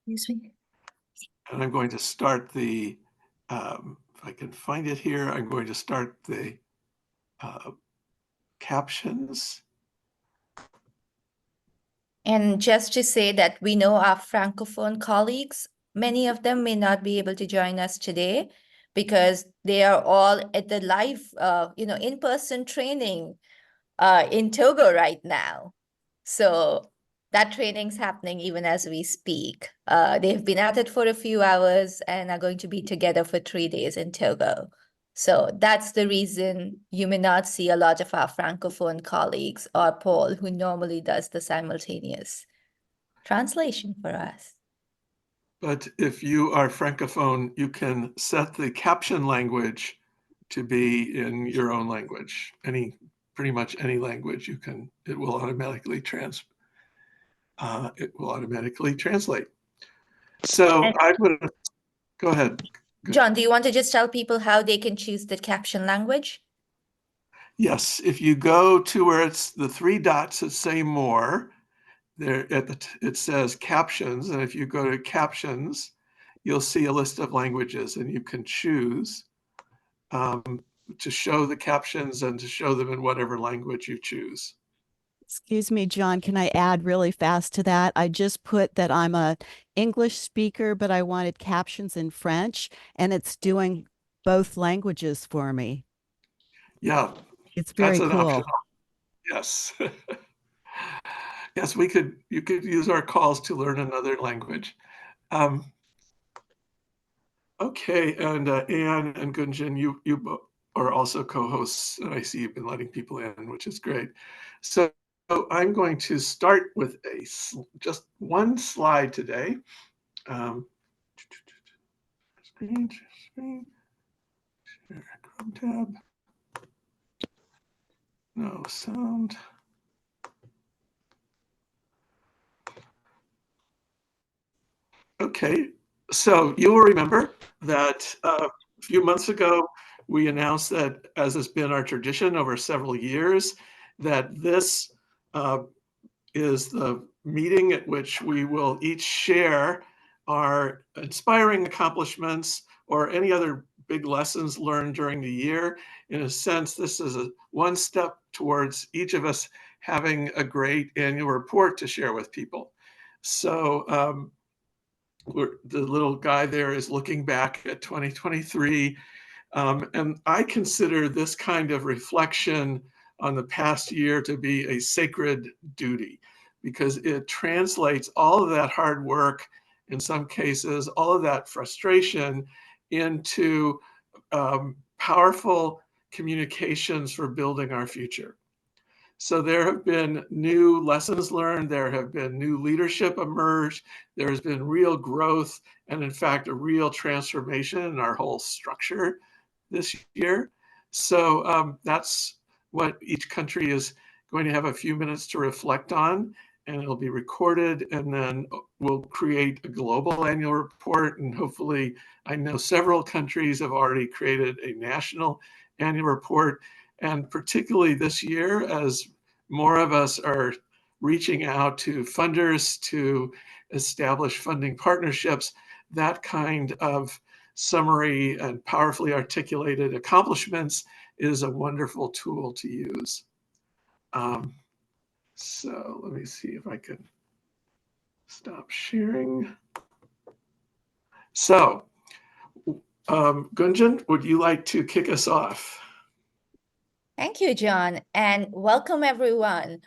Excuse me. And I'm going to start the, if I can find it here, I'm going to start the captions. And just to say that we know our Francophone colleagues, many of them may not be able to join us today because they are all at the live, in-person training in Togo right now. So that training's happening even as we speak. They've been at it for a few hours and are going to be together for 3 days in Togo. So that's the reason you may not see a lot of our Francophone colleagues or Paul, who normally does the simultaneous translation for us. But if you are Francophone, you can set the caption language to be in your own language. Pretty much any language it will automatically translate. So I would go ahead. John, do you want to just tell people how they can choose the caption language? Yes, if you go to where it's the three dots that say more, there it says captions, and if you go to captions, you'll see a list of languages, and you can choose to show the captions and to show them in whatever language you choose. Excuse me, John, can I add really fast to that? I just put that I'm a English speaker, but I wanted captions in French, and it's doing both languages for me. Yeah, It's very that's an cool. option. Yes. Yes, you could use our calls to learn another language. Okay, and Anne and Gunjan, you are also co-hosts, and I see you've been letting people in, which is great. So I'm going to start with just one slide today. Screen, share Chrome tab. No sound. Okay, so you will remember that a few months ago, we announced that, as has been our tradition over several years, that this is the meeting at which we will each share our inspiring accomplishments or any other big lessons learned during the year. In a sense, this is one step towards each of us having a great annual report to share with people. So the little guy there is looking back at 2023. And I consider this kind of reflection on the past year to be a sacred duty because it translates all of that hard work, in some cases, all of that frustration into powerful communications for building our future. So there have been new lessons learned, there have been new leadership emerged, there has been real growth, and in fact, a real transformation in our whole structure this year. So that's what each country is going to have a few minutes to reflect on, and it'll be recorded, and then we'll create a global annual report, and hopefully, I know several countries have already created a national annual report. And particularly this year, as more of us are reaching out to funders to establish funding partnerships, that kind of summary and powerfully articulated accomplishments is a wonderful tool to use. So let me see if I can stop sharing. So, Gunjan, would you like to kick us off? Thank you, John, and welcome everyone.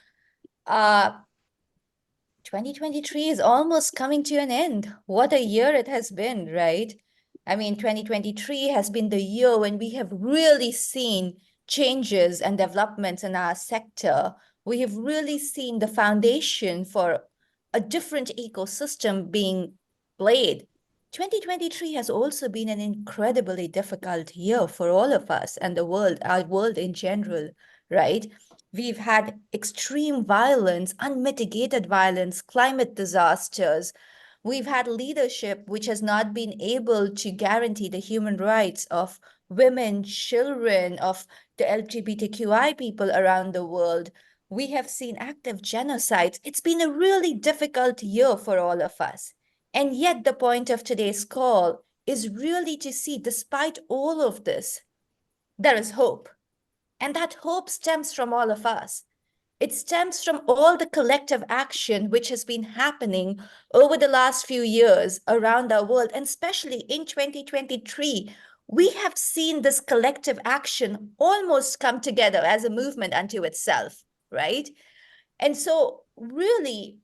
2023 is almost coming to an end. What a year it has been, right? I mean, 2023 has been the year when we have really seen changes and developments in our sector. We have really seen the foundation for a different ecosystem being laid. 2023 has also been an incredibly difficult year for all of us and the world, our world in general, right? We've had extreme violence, unmitigated violence, climate disasters. We've had leadership which has not been able to guarantee the human rights of women, children, of the LGBTQI people around the world. We have seen active genocides. It's been a really difficult year for all of us. And yet the point of today's call is really to see, despite all of this, there is hope. And that hope stems from all of us. It stems from all the collective action which has been happening over the last few years around our world, and especially in 2023. We have seen this collective action almost come together as a movement unto itself, right? And so really,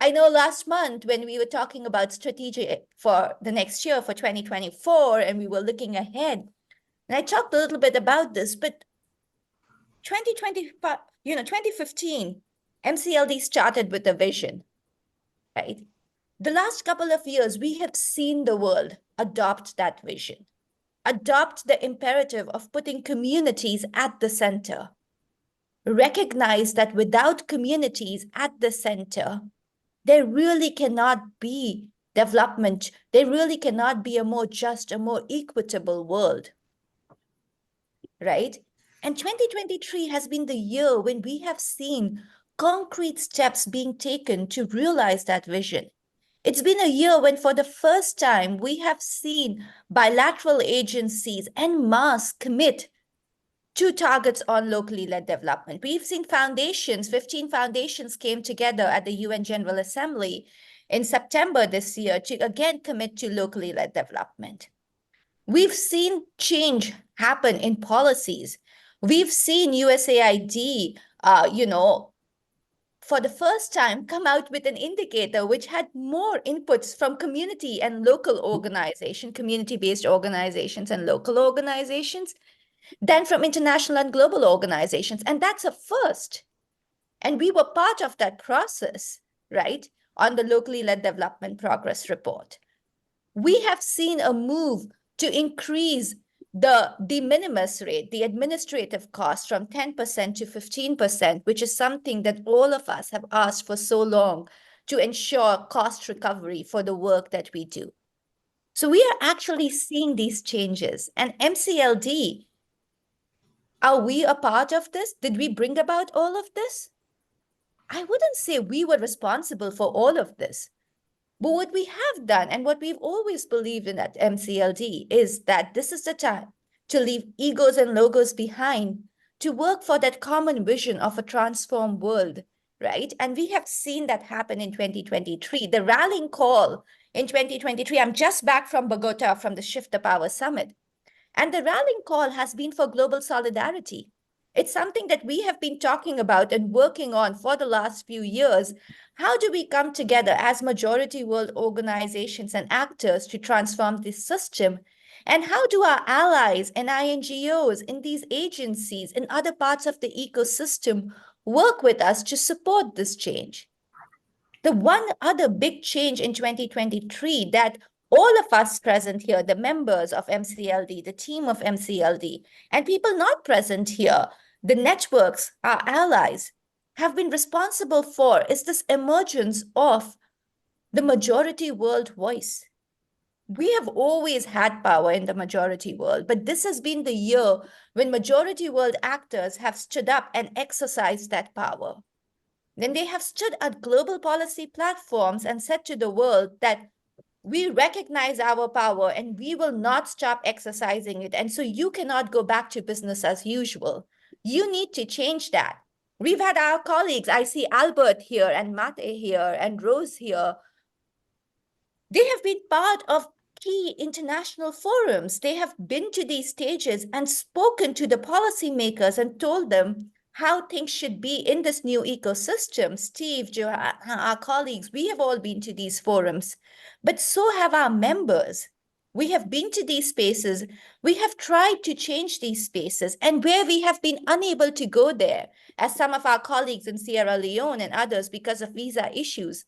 I know last month when we were talking about strategy for the next year, for 2024, and we were looking ahead, and I talked a little bit about this, but 2025, 2015, MCLD started with a vision, right? The last couple of years, we have seen the world adopt that vision, adopt the imperative of putting communities at the center, recognize that without communities at the center, there really cannot be development. There really cannot be a more just, a more equitable world, right? And 2023 has been the year when we have seen concrete steps being taken to realize that vision. It's been a year when, for the first time, we have seen bilateral agencies en masse commit to targets on locally led development. We've seen foundations, 15 foundations came together at the UN General Assembly in September this year to again commit to locally led development. We've seen change happen in policies. We've seen USAID, for the first time come out with an indicator which had more inputs from community and local organization, community-based organizations and local organizations than from international and global organizations. And that's a first. And we were part of that process, right, on the locally led development progress report. We have seen a move to increase the de minimis rate, the administrative cost, from 10% to 15%, which is something that all of us have asked for so long to ensure cost recovery for the work that we do. So we are actually seeing these changes. And MCLD, are we a part of this? Did we bring about all of this? I wouldn't say we were responsible for all of this. But what we have done, and what we've always believed in at MCLD, is that this is the time to leave egos and logos behind, to work for that common vision of a transformed world, right? And we have seen that happen in 2023. The rallying call in 2023, I'm just back from Bogota from the Shift the Power Summit, and the rallying call has been for global solidarity. It's something that we have been talking about and working on for the last few years. How do we come together as majority world organizations and actors to transform this system? And how do our allies and INGOs in these agencies in other parts of the ecosystem work with us to support this change? The one other big change in 2023 that all of us present here, the members of MCLD, the team of MCLD, and people not present here, the networks, our allies, have been responsible for is this emergence of the majority world voice. We have always had power in the majority world, but this has been the year when majority world actors have stood up and exercised that power. Then they have stood at global policy platforms and said to the world that we recognize our power and we will not stop exercising it. And so you cannot go back to business as usual. You need to change that. We've had our colleagues, I see Albert here and Mate here and Rose here. They have been part of key international forums. They have been to these stages and spoken to the policymakers and told them how things should be in this new ecosystem. Steve, Joanna, our colleagues, we have all been to these forums, but so have our members. We have been to these spaces. We have tried to change these spaces, and where we have been unable to go there, as some of our colleagues in Sierra Leone and others because of visa issues,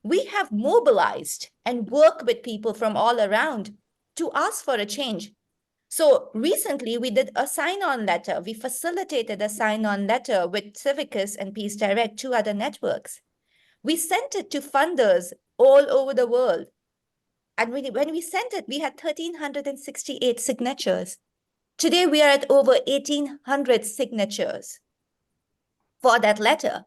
we have mobilized and worked with people from all around to ask for a change. So recently we did a sign-on letter. We facilitated a sign-on letter with Civicus and Peace Direct, two other networks. We sent it to funders all over the world. And when we sent it, we had 1,368 signatures. Today we are at over 1,800 signatures for that letter.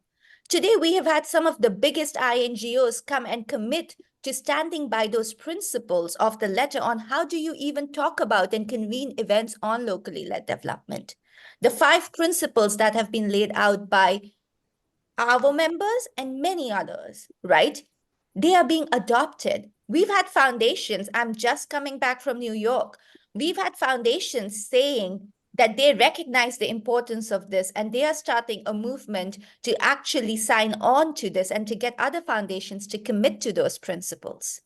Today, we have had some of the biggest INGOs come and commit to standing by those principles of the letter on how do you even talk about and convene events on locally led development. The 5 principles that have been laid out by our members and many others, right? They are being adopted. We've had foundations. I'm just coming back from New York. We've had foundations saying that they recognize the importance of this and they are starting a movement to actually sign on to this and to get other foundations to commit to those principles.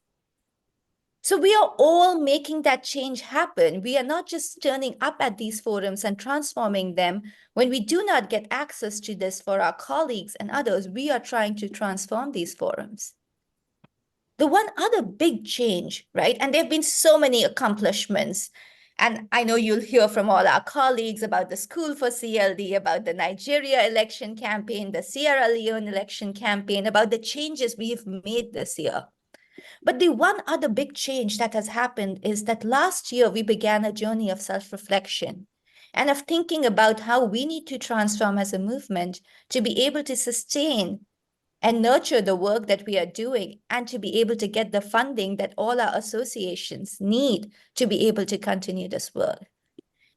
So we are all making that change happen. We are not just turning up at these forums and transforming them. When we do not get access to this for our colleagues and others, we are trying to transform these forums. The one other big change, right? And there have been so many accomplishments. And I know you'll hear from all our colleagues about the School for CLD, about the Nigeria election campaign, the Sierra Leone election campaign, about the changes we've made this year. But the one other big change that has happened is that last year we began a journey of self-reflection and of thinking about how we need to transform as a movement to be able to sustain and nurture the work that we are doing and to be able to get the funding that all our associations need to be able to continue this work.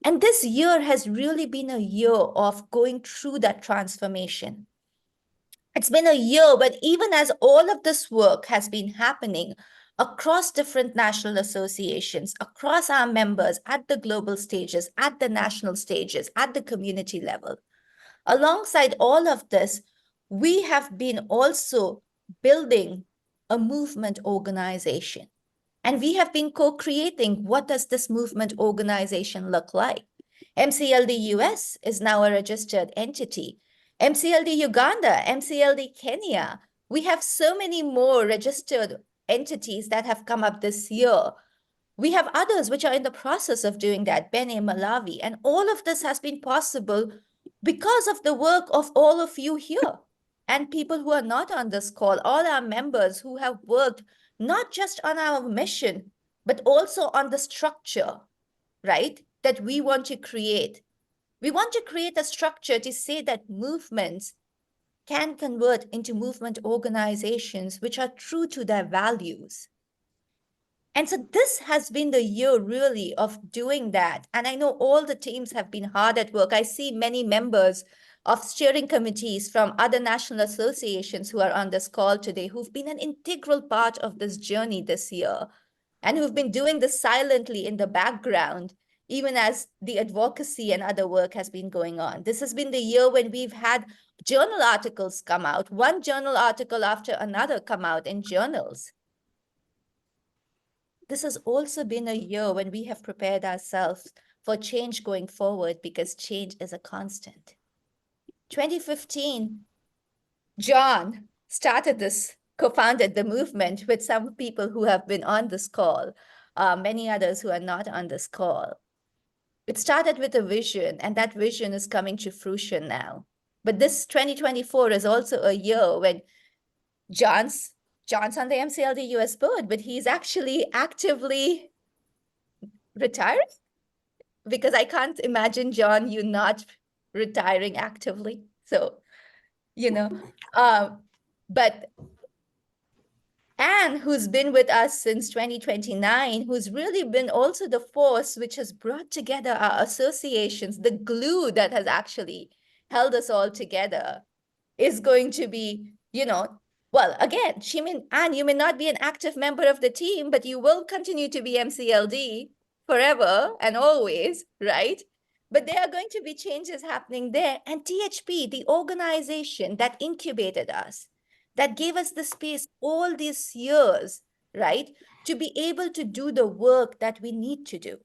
And this year has really been a year of going through that transformation. It's been a year, but even as all of this work has been happening across different national associations, across our members, at the global stages, at the national stages, at the community level, alongside all of this, we have been also building a movement organization. And we have been co-creating what does this movement organization look like. MCLD US is now a registered entity. MCLD Uganda, MCLD Kenya. We have so many more registered entities that have come up this year. We have others which are in the process of doing that, Benin, Malawi, and all of this has been possible because of the work of all of you here and people who are not on this call, all our members who have worked not just on our mission, but also on the structure, right, that we want to create. We want to create a structure to say that movements can convert into movement organizations which are true to their values. And so this has been the year really of doing that. And I know all the teams have been hard at work. I see many members of steering committees from other national associations who are on this call today, who've been an integral part of this journey this year and who've been doing this silently in the background, even as the advocacy and other work has been going on. This has been the year when we've had journal articles come out, one journal article after another come out in journals. This has also been a year when we have prepared ourselves for change going forward because change is a constant. 2015, John started this, co-founded the movement with some people who have been on this call, many others who are not on this call. It started with a vision, and that vision is coming to fruition now. But this 2024 is also a year when John's on the MCLD US board, but he's actually actively retired because I can't imagine, John, you not retiring actively. So, but Anne, who's been with us since 2029, who's really been also the force which has brought together our associations, the glue that has actually held us all together, is going to be, well, again, Anne, you may not be an active member of the team, but you will continue to be MCLD forever and always, right? But there are going to be changes happening there. And THP, the organization that incubated us, that gave us the space all these years, right, to be able to do the work that we need to do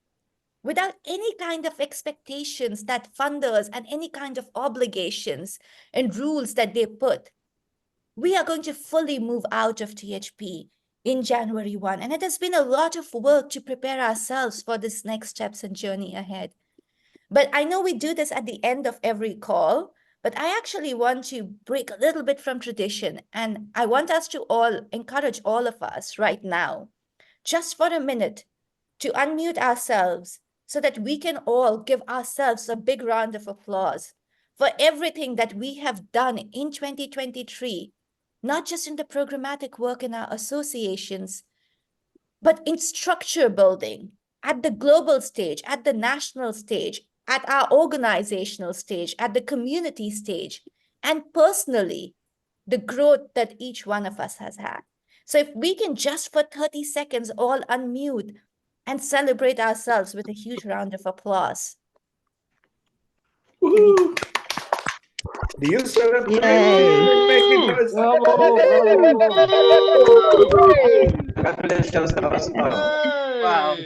without any kind of expectations that funders and any kind of obligations and rules that they put. We are going to fully move out of THP in January 1. And it has been a lot of work to prepare ourselves for this next steps and journey ahead. But I know we do this at the end of every call, but I actually want to break a little bit from tradition. And I want us to all encourage all of us right now, just for a minute, to unmute ourselves so that we can all give ourselves a big round of applause for everything that we have done in 2023, not just in the programmatic work in our associations, but in structure building at the global stage, at the national stage, at our organizational stage, at the community stage, and personally, the growth that each one of us has had. So if we can just for 30 seconds all unmute and celebrate ourselves with a huge round of applause. Woo! Do you celebrate? Yay. Make it noise. Congratulations, Wow.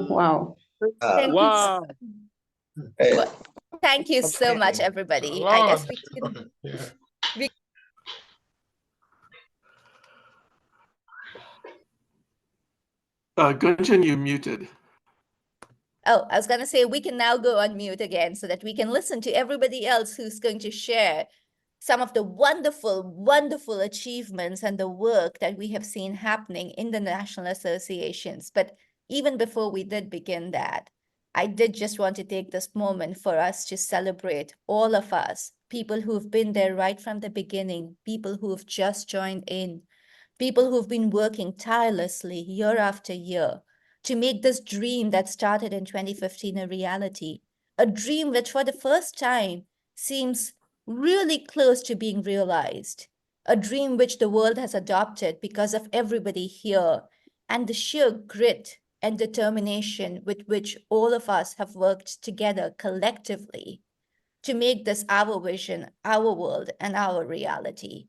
Wow. Thank you. Wow. Well, thank you so much, everybody. I guess we can. Gunjan, you muted. Oh, I was going to say we can now go on mute again so that we can listen to everybody else who's going to share some of the wonderful, wonderful achievements and the work that we have seen happening in the national associations. But even before we did begin that, I did just want to take this moment for us to celebrate all of us, people who've been there right from the beginning, people who've just joined in, people who've been working tirelessly year after year to make this dream that started in 2015 a reality, a dream which for the first time seems really close to being realized, a dream which the world has adopted because of everybody here and the sheer grit and determination with which all of us have worked together collectively to make this our vision, our world, and our reality.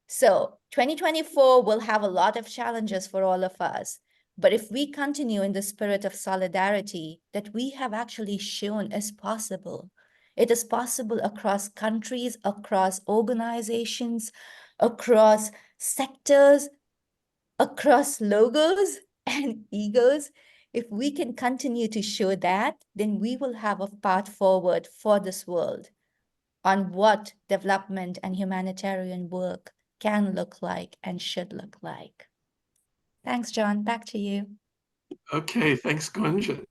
So 2024 will have a lot of challenges for all of us. But if we continue in the spirit of solidarity that we have actually shown is possible, it is possible across countries, across organizations, across sectors, across logos and egos. If we can continue to show that, then we will have a path forward for this world on what development and humanitarian work can look like and should look like. Thanks, John. Back to you. Okay, thanks, Gunjan.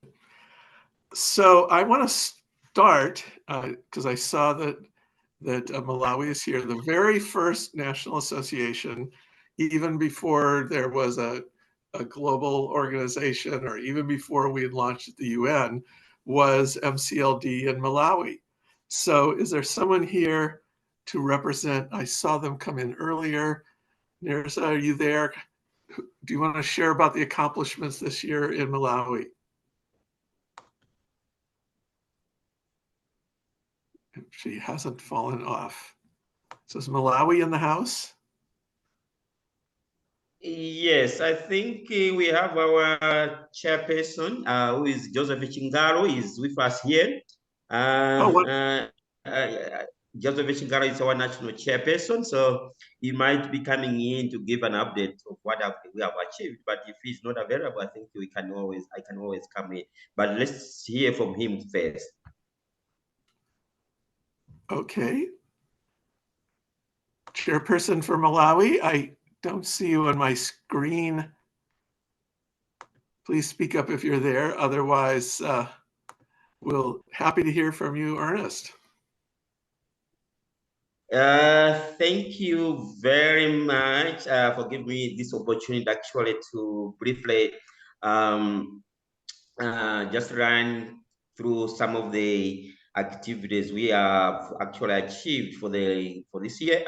So I want to start because I saw that Malawi is here. The very first national association, even before there was a global organization, or even before we had launched at the UN, was MCLD in Malawi. So is there someone here to represent? I saw them come in earlier. Nirsa, are you there? Do you want to share about the accomplishments this year in Malawi? She hasn't fallen off. So is Malawi in the house? Yes, I think we have our chairperson, who is Joseph Chingaro, is with us here. Joseph Chingaro is our national chairperson, so he might be coming in to give an update of what we have achieved. But if he's not available, I think I can always come in. But let's hear from him first. Okay. Chairperson for Malawi, I don't see you on my screen. Please speak up if you're there. Otherwise, we'll happy to hear from you, Ernest. Thank you very much for giving me this opportunity actually to briefly just run through some of the activities we have actually achieved for this year.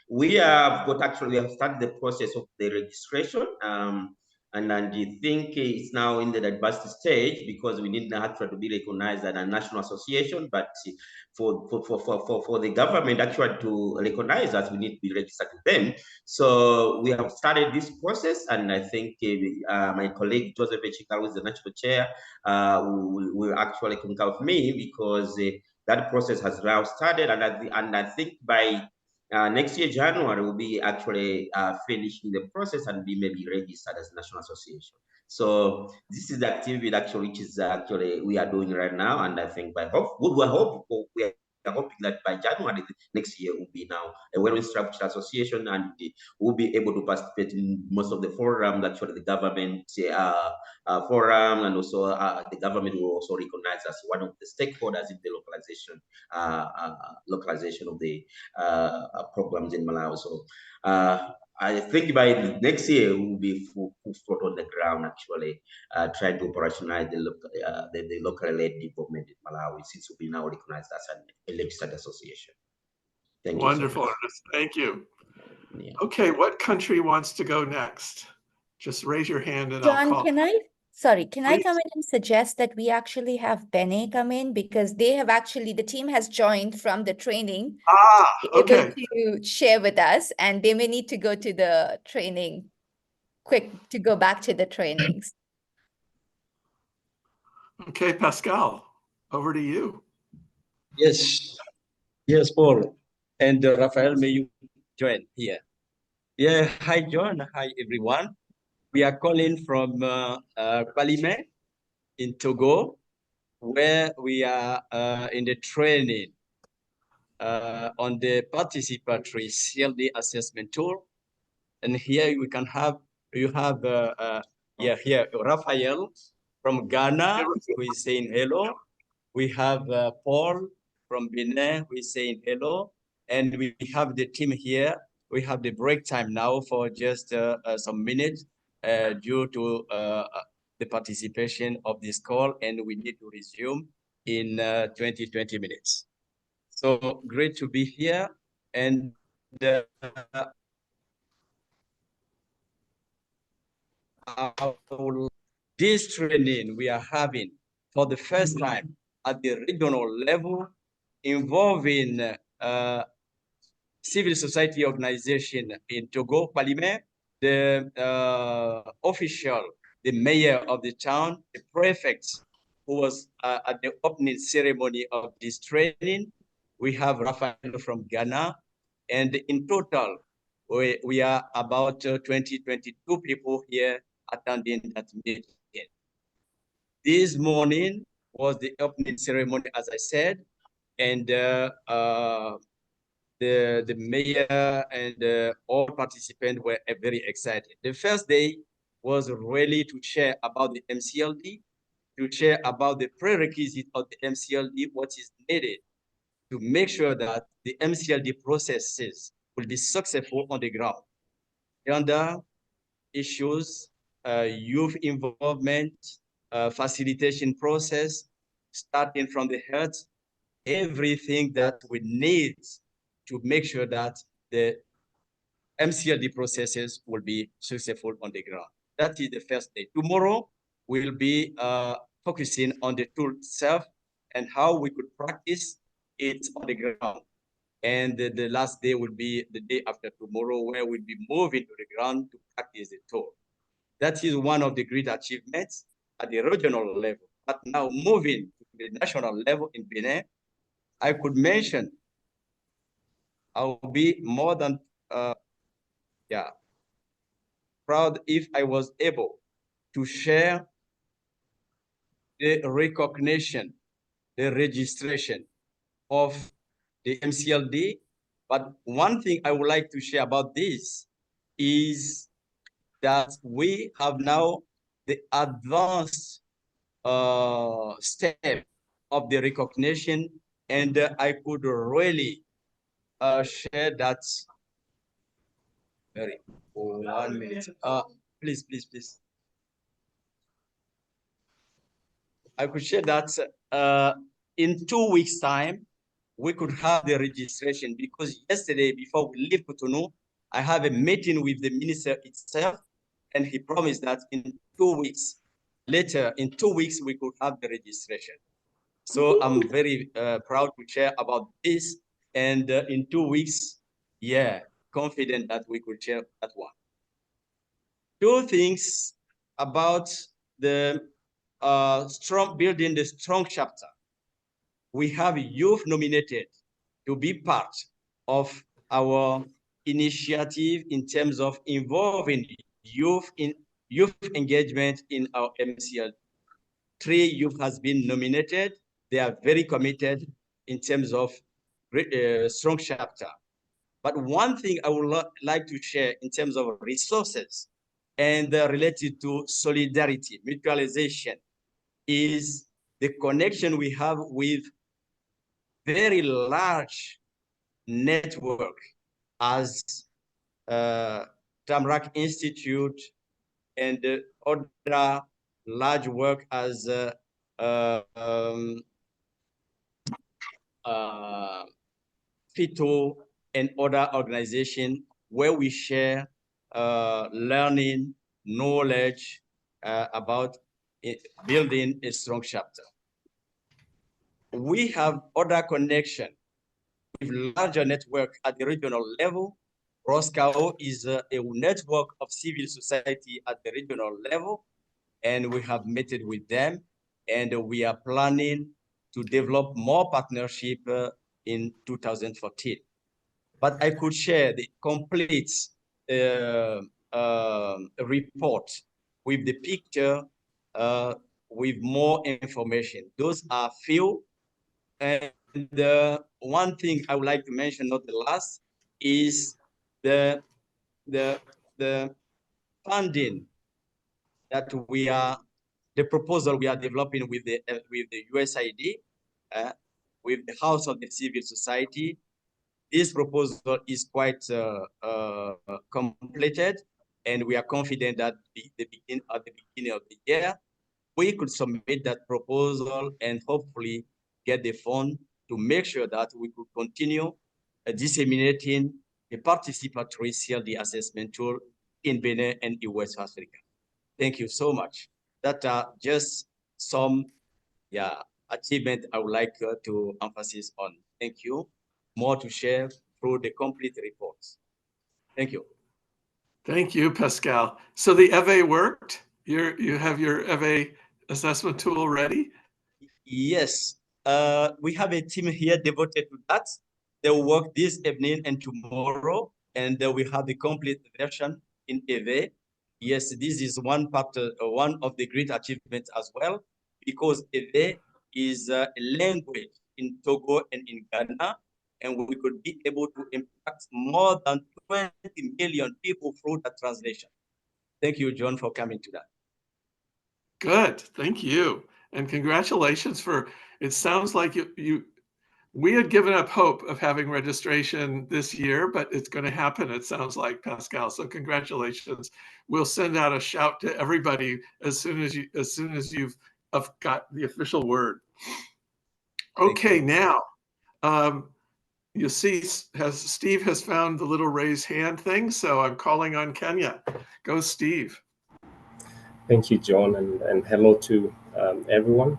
We have started the process of the registration, and I think it's now in the advanced stage because we need actually to be recognized as a national association. But for the government actually to recognize us, we need to be registered with them. So we have started this process, and I think my colleague Joseph Chingaro, who is the national chair, will actually concur with me because that process has now started, and I think by next year, January, we'll be actually finishing the process and be maybe registered as a national association. So this is the activity actually, which is actually we are doing right now, and I think by hope we are are hoping that by January next year will be now a well-established association, and we'll be able to participate in most of the forum that the government forum, and also the government will also recognize as one of the stakeholders in the localization of the programs in Malawi. So I think by next year we will be full foot on the ground, actually trying to operationalize the locally-led development in Malawi, since we'll be now recognized as a registered association. Thank you. Wonderful, So much. Ernest. Thank you. Yeah. Okay, what country wants to go next? Just raise your hand and I'll John, call. can I Please. come in and suggest that we actually have Benin come in, because they have actually, the team has joined from the training, able Okay. to share with us, and they may need to go to the training to go back to the trainings. Okay, Pascal, over to you. Yes, yes, Paul. And Rafael, may you join here? Yeah, hi, John. Hi, everyone. We are calling from Palimé in Togo, where we are in the training on the participatory CLD assessment tool. And here we can have, here Rafael from Ghana, who is saying hello. We have Paul from Benin, who is saying hello. And we have the team here. We have the break time now for just some minutes due to the participation of this call, and we need to resume in 20 minutes. So great to be here. And this training we are having for the first time at the regional level, involving civil society organization in Togo, Palimé, the official, the mayor of the town, the prefect, who was at the opening ceremony of this training. We have Rafael from Ghana, and in total, we are about 22 people here attending that meeting. This morning was the opening ceremony, as I said, and the mayor and all participants were very excited. The first day was really to share about the MCLD, to share about the prerequisite of the MCLD, what is needed to make sure that the MCLD processes will be successful on the ground. Gender issues, youth involvement, facilitation process, starting from the head, everything that we need to make sure that the MCLD processes will be successful on the ground. That is the first day. Tomorrow, we'll be focusing on the tool itself and how we could practice it on the ground. And the last day will be the day after tomorrow, where we'll be moving to the ground to practice the tool. That is one of the great achievements at the regional level. But now moving to the national level in Benin, I could mention I'll be more than proud if I was able to share the recognition, the registration of the MCLD. But one thing I would like to share about this is that we have now the advanced step of the recognition, and I could really share that. Very 1 minute. Please. I could share that in 2 weeks' time, we could have the registration, because yesterday, before we leave Cotonou, I have a meeting with the minister itself, and he promised that in 2 weeks, later, in 2 weeks, we could have the registration. So I'm very proud to share about this. And in 2 weeks, confident that we could share that one. 2 things about the building the strong chapter. We have youth nominated to be part of our initiative in terms of involving youth engagement in our MCL. 3 youth has been nominated. They are very committed in terms of strong chapter. But one thing I would like to share in terms of resources and related to solidarity, mutualization, is the connection we have with very large network as Tamarack Institute and other large work as FITO and other organizations where we share learning, knowledge about building a strong chapter. We have other connection with larger network at the regional level. ROSCAO is a network of civil society at the regional level, and we have met with them, and we are planning to develop more partnership in 2014. But I could share the complete report with the picture with more information. Those are few. And one thing I would like to mention, not the last, is the funding that the proposal we are developing with the USAID, with the House of the Civil Society. This proposal is quite completed, and we are confident that at the beginning of the year, we could submit that proposal and hopefully get the fund to make sure that we could continue disseminating a participatory CLD assessment tool in Benin and in West Africa. Thank you so much. That are just some achievement I would like to emphasize on. Thank you. More to share through the complete reports. Thank you. Thank you, Pascal. So the EVE worked? You have your EVE assessment tool ready? Yes. We have a team here devoted to that. They will work this evening and tomorrow, and we have the complete version in EVE. Yes, this is one part, one of the great achievements as well, because EVE is a language in Togo and in Ghana, and we could be able to impact more than 20 million people through that translation. Thank you, John, for coming to that. Good, thank you. And congratulations for, it sounds like we had given up hope of having registration this year, but it's going to happen, it sounds like, Pascal. So congratulations. We'll send out a shout to everybody as soon as you've got the official word. Okay, now you see, Steve has found the little raise hand thing, so I'm calling on Kenya. Go, Steve. Thank you, John, and hello to everyone.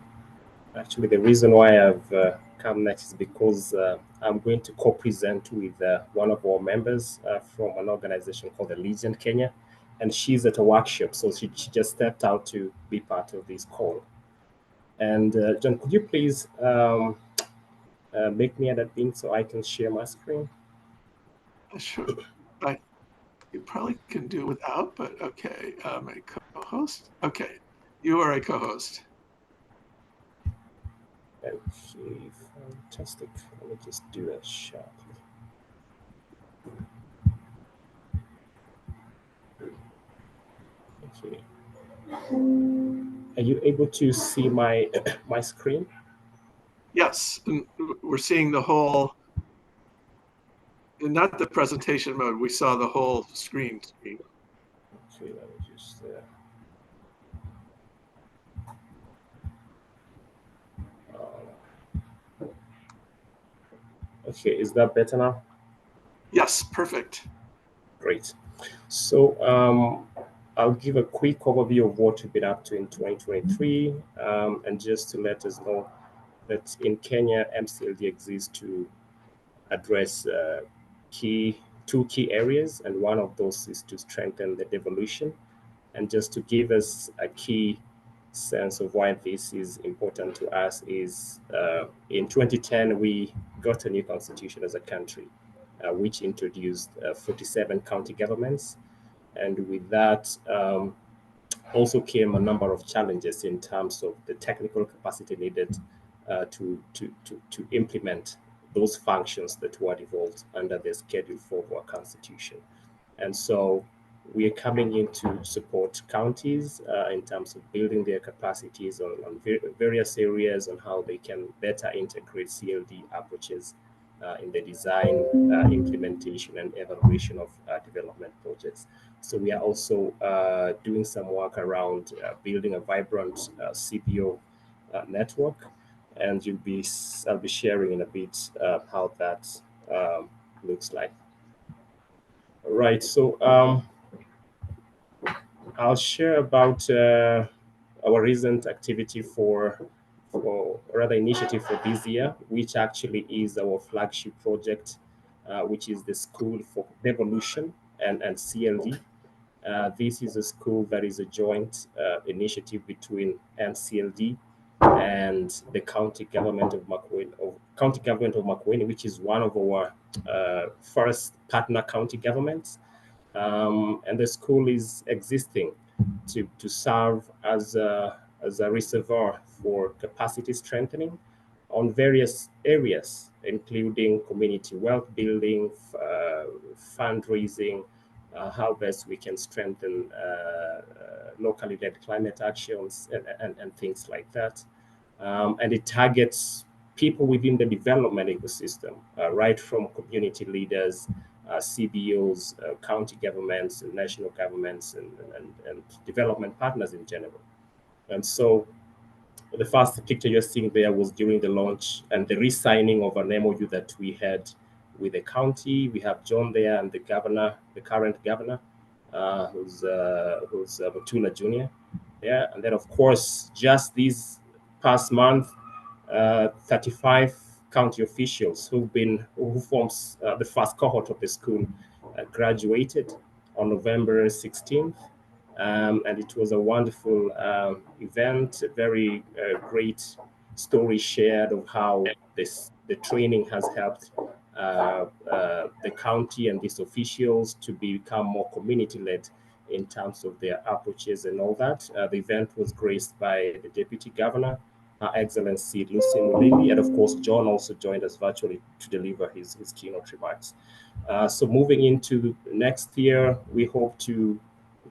Actually, the reason why I've come next is because I'm going to co-present with one of our members from an organization called the Legion Kenya, and she's at a workshop, so she just stepped out to be part of this call. And John, could you please make me an admin so I can share my screen? Sure. You probably can do without, but okay. A co-host. Okay, you are a co-host. Okay, fantastic. Let me just do that sharply. Okay. Are you able to see my my screen? Yes, and we're seeing the whole. Not the presentation mode. We saw the whole screen. Okay, let me just. Okay, is that better now? Yes, perfect. Great. So I'll give a quick overview of what we've been up to in 2023, and just to let us know that in Kenya, MCLD exists to address two key areas, and one of those is to strengthen the devolution. And just to give us a key sense of why this is important to us is in 2010, we got a new constitution as a country, which introduced 47 county governments. And with that also came a number of challenges in terms of the technical capacity needed to implement those functions that were devolved under the Schedule 4 of our Constitution. And so we are coming in to support counties in terms of building their capacities on various areas on how they can better integrate CLD approaches in the design, implementation, and evaluation of development projects. So we are also doing some work around building a vibrant CBO network, and I'll be sharing in a bit how that looks like. All right, so I'll share about our recent activity or rather initiative for this year, which actually is our flagship project, which is the School for Devolution and CLD. This is a school that is a joint initiative between NCLD and the county government of Makueni, which is one of our first partner county governments. And the school is existing to serve as a reservoir for capacity strengthening on various areas, including community wealth building, fundraising, how best we can strengthen locally led climate actions and things like that. And it targets people within the development ecosystem, right from community leaders, CBOs, county governments, and national governments, and development partners in general. And so the first picture you're seeing there was during the launch and the re-signing of an MOU that we had with the county. We have John there and the governor, the current governor, who's Mutula Jr. Yeah, and then of course, just this past month, 35 county officials who forms the first cohort of the school graduated on November 16th. And it was a wonderful event, a very great story shared of how the training has helped the county and these officials to become more community-led in terms of their approaches and all that. The event was graced by the Deputy Governor, Her Excellency Lucy Mulili, and of course, John also joined us virtually to deliver his keynote remarks. So moving into next year, we hope to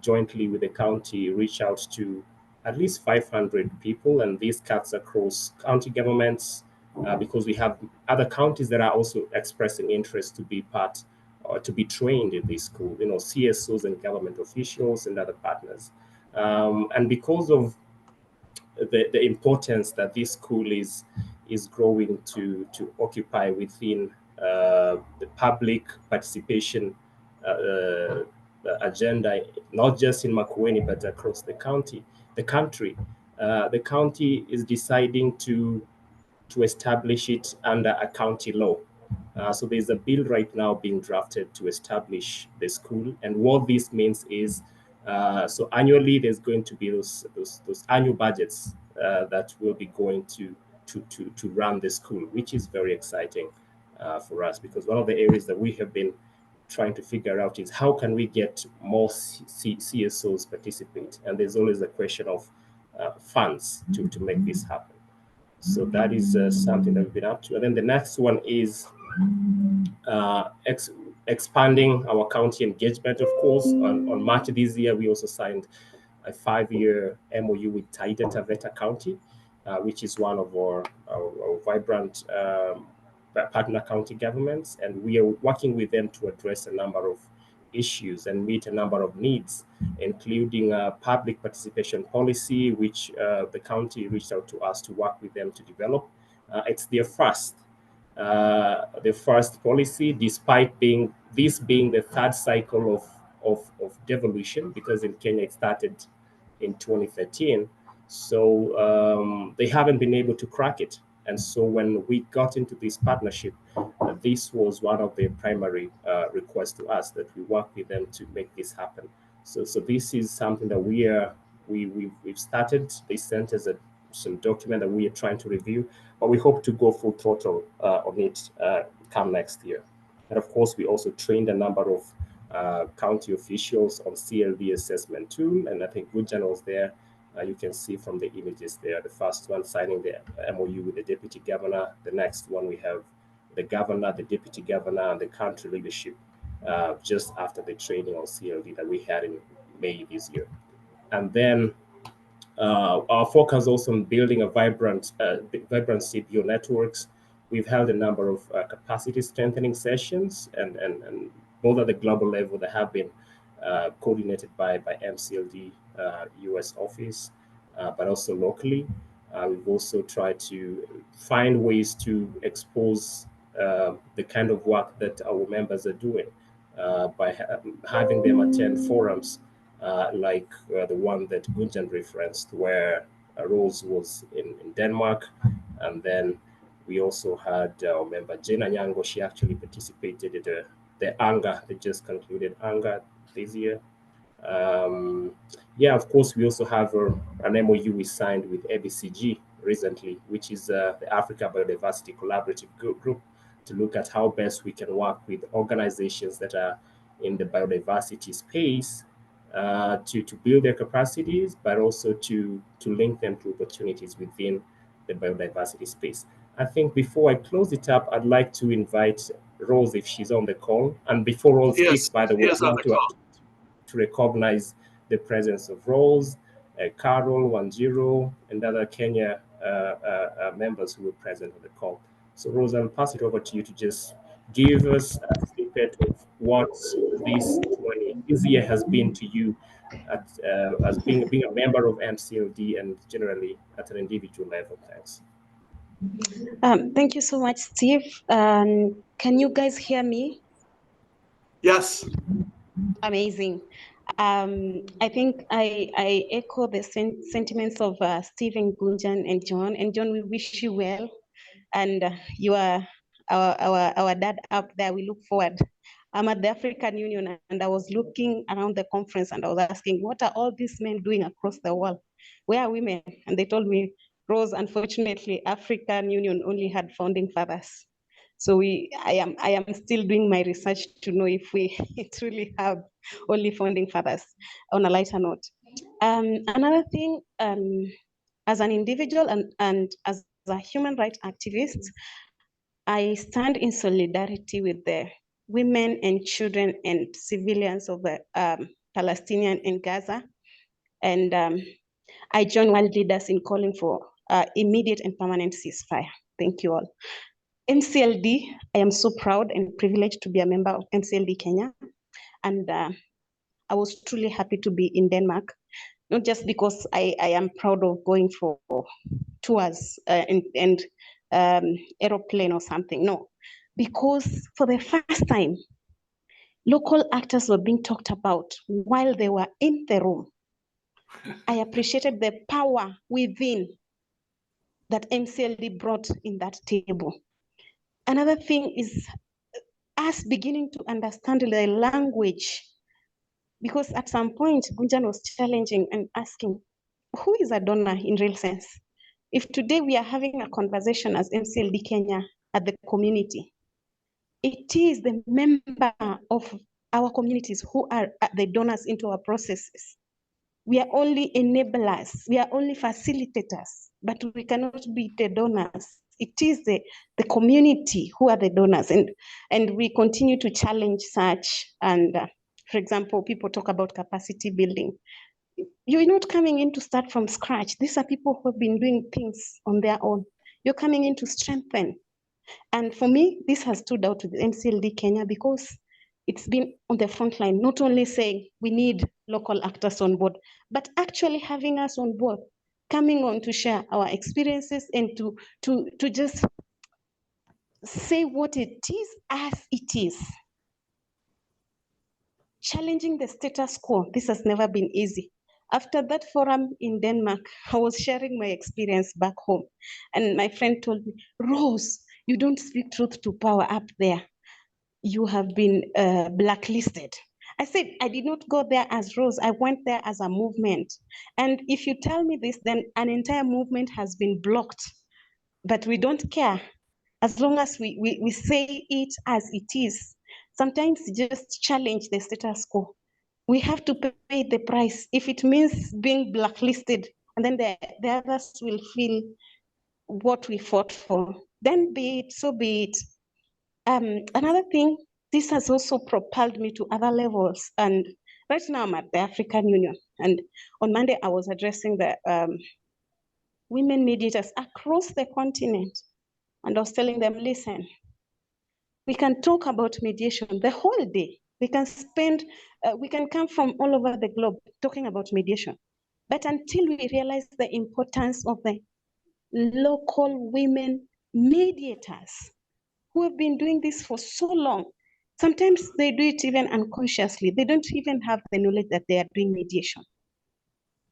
jointly with the county reach out to at least 500 people, and this cuts across county governments because we have other counties that are also expressing interest to be part or to be trained in this school, CSOs and government officials and other partners. And because of the importance that this school is growing to occupy within the public participation agenda, not just in Makueni, but across the country. The county is deciding to establish it under a county law. So there's a bill right now being drafted to establish the school. And what this means is, so annually there's going to be those annual budgets that will be going to run the school, which is very exciting for us, because one of the areas that we have been trying to figure out is how can we get more CSOs participate? And there's always a question of funds to make this happen. So that is something that we've been up to. And then the next one is expanding our county engagement, of course. On March this year, we also signed a 5-year MOU with Taita Taveta County, which is one of our vibrant partner county governments. And we are working with them to address a number of issues and meet a number of needs, including a public participation policy, which the county reached out to us to work with them to develop. It's their first policy, despite this being the third cycle of devolution, because in Kenya it started in 2013. So they haven't been able to crack it. And so when we got into this partnership, this was one of the primary requests to us, that we work with them to make this happen. So this is something that we've started. They sent us some document that we are trying to review, but we hope to go full throttle on it come next year. And of course, we also trained a number of county officials on CLD assessment tool, and I think Gujan was there. You can see from the images there, the first one signing the MOU with the deputy governor. The next one we have the governor, the deputy governor, and the country leadership just after the training on CLD that we had in May this year. And then our focus also on building a vibrant CBO networks. We've held a number of capacity strengthening sessions, and both at the global level that have been coordinated by MCLD US office, but also locally. We've also tried to find ways to expose the kind of work that our members are doing by having them attend forums like the one that Gunjan referenced, where Rose was in Denmark. And then we also had our member Jena Nyango. She actually participated in the ANGA, they just concluded ANGA this year. Yeah, of course, we also have an MOU we signed with ABCG recently, which is the Africa Biodiversity Collaborative Group, to look at how best we can work with organizations that are in the biodiversity space to build their capacities, but also to link them to opportunities within the biodiversity space. I think before I close it up, I'd like to invite Rose if she's on the call. And before Rose speaks, by the way, I want to recognize the presence of Rose, Carol, Wanjiro, and other Kenya members who were present on the call. So Rose, I'll pass it over to you to just give us a snippet of what this year has been to you as being a member of MCLD and generally at an individual level. Thanks. Thank you so much, Steve. Can you guys hear me? Yes. Amazing. I think I echo the sentiments of Stephen, Gunjan, and John. And John, we wish you well. And you are our dad up there. We look forward. I'm at the African Union, and I was looking around the conference, and I was asking, what are all these men doing across the world? Where are women? And they told me, Rose, unfortunately, African Union only had founding fathers. So I am still doing my research to know if we truly have only founding fathers. On a lighter note, another thing, as an individual and as a human rights activist, I stand in solidarity with the women and children and civilians of the Palestinian in Gaza, and I join world leaders in calling for immediate and permanent ceasefire. Thank you all. MCLD, I am so proud and privileged to be a member of MCLD Kenya. And I was truly happy to be in Denmark, not just because I am proud of going for tours and aeroplane or something, no. Because for the first time, local actors were being talked about while they were in the room. I appreciated the power within that MCLD brought in that table. Another thing is us beginning to understand the language, because at some point, Gunjan was challenging and asking, who is a donor in real sense? If today we are having a conversation as MCLD Kenya at the community, it is the member of our communities who are the donors into our processes. We are only enablers, we are only facilitators, but we cannot be the donors. It is the community who are the donors, and we continue to challenge such. And for example, people talk about capacity building. You're not coming in to start from scratch. These are people who have been doing things on their own. You're coming in to strengthen. And for me, this has stood out with MCLD Kenya because it's been on the front line, not only saying we need local actors on board, but actually having us on board, coming on to share our experiences and to just say what it is as it is. Challenging the status quo, this has never been easy. After that forum in Denmark, I was sharing my experience back home. And my friend told me, Rose, you don't speak truth to power up there. You have been blacklisted. I said, I did not go there as Rose. I went there as a movement. And if you tell me this, then an entire movement has been blocked. But we don't care. As long as we say it as it is. Sometimes just challenge the status quo. We have to pay the price. If it means being blacklisted, and then the others will feel what we fought for, then be it, so be it. Another thing, this has also propelled me to other levels. And right now I'm at the African Union. And on Monday, I was addressing the women mediators across the continent. And I was telling them, listen, we can talk about mediation the whole day. We can spend, we can come from all over the globe talking about mediation. But until we realize the importance of the local women mediators who have been doing this for so long, sometimes they do it even unconsciously. They don't even have the knowledge that they are doing mediation.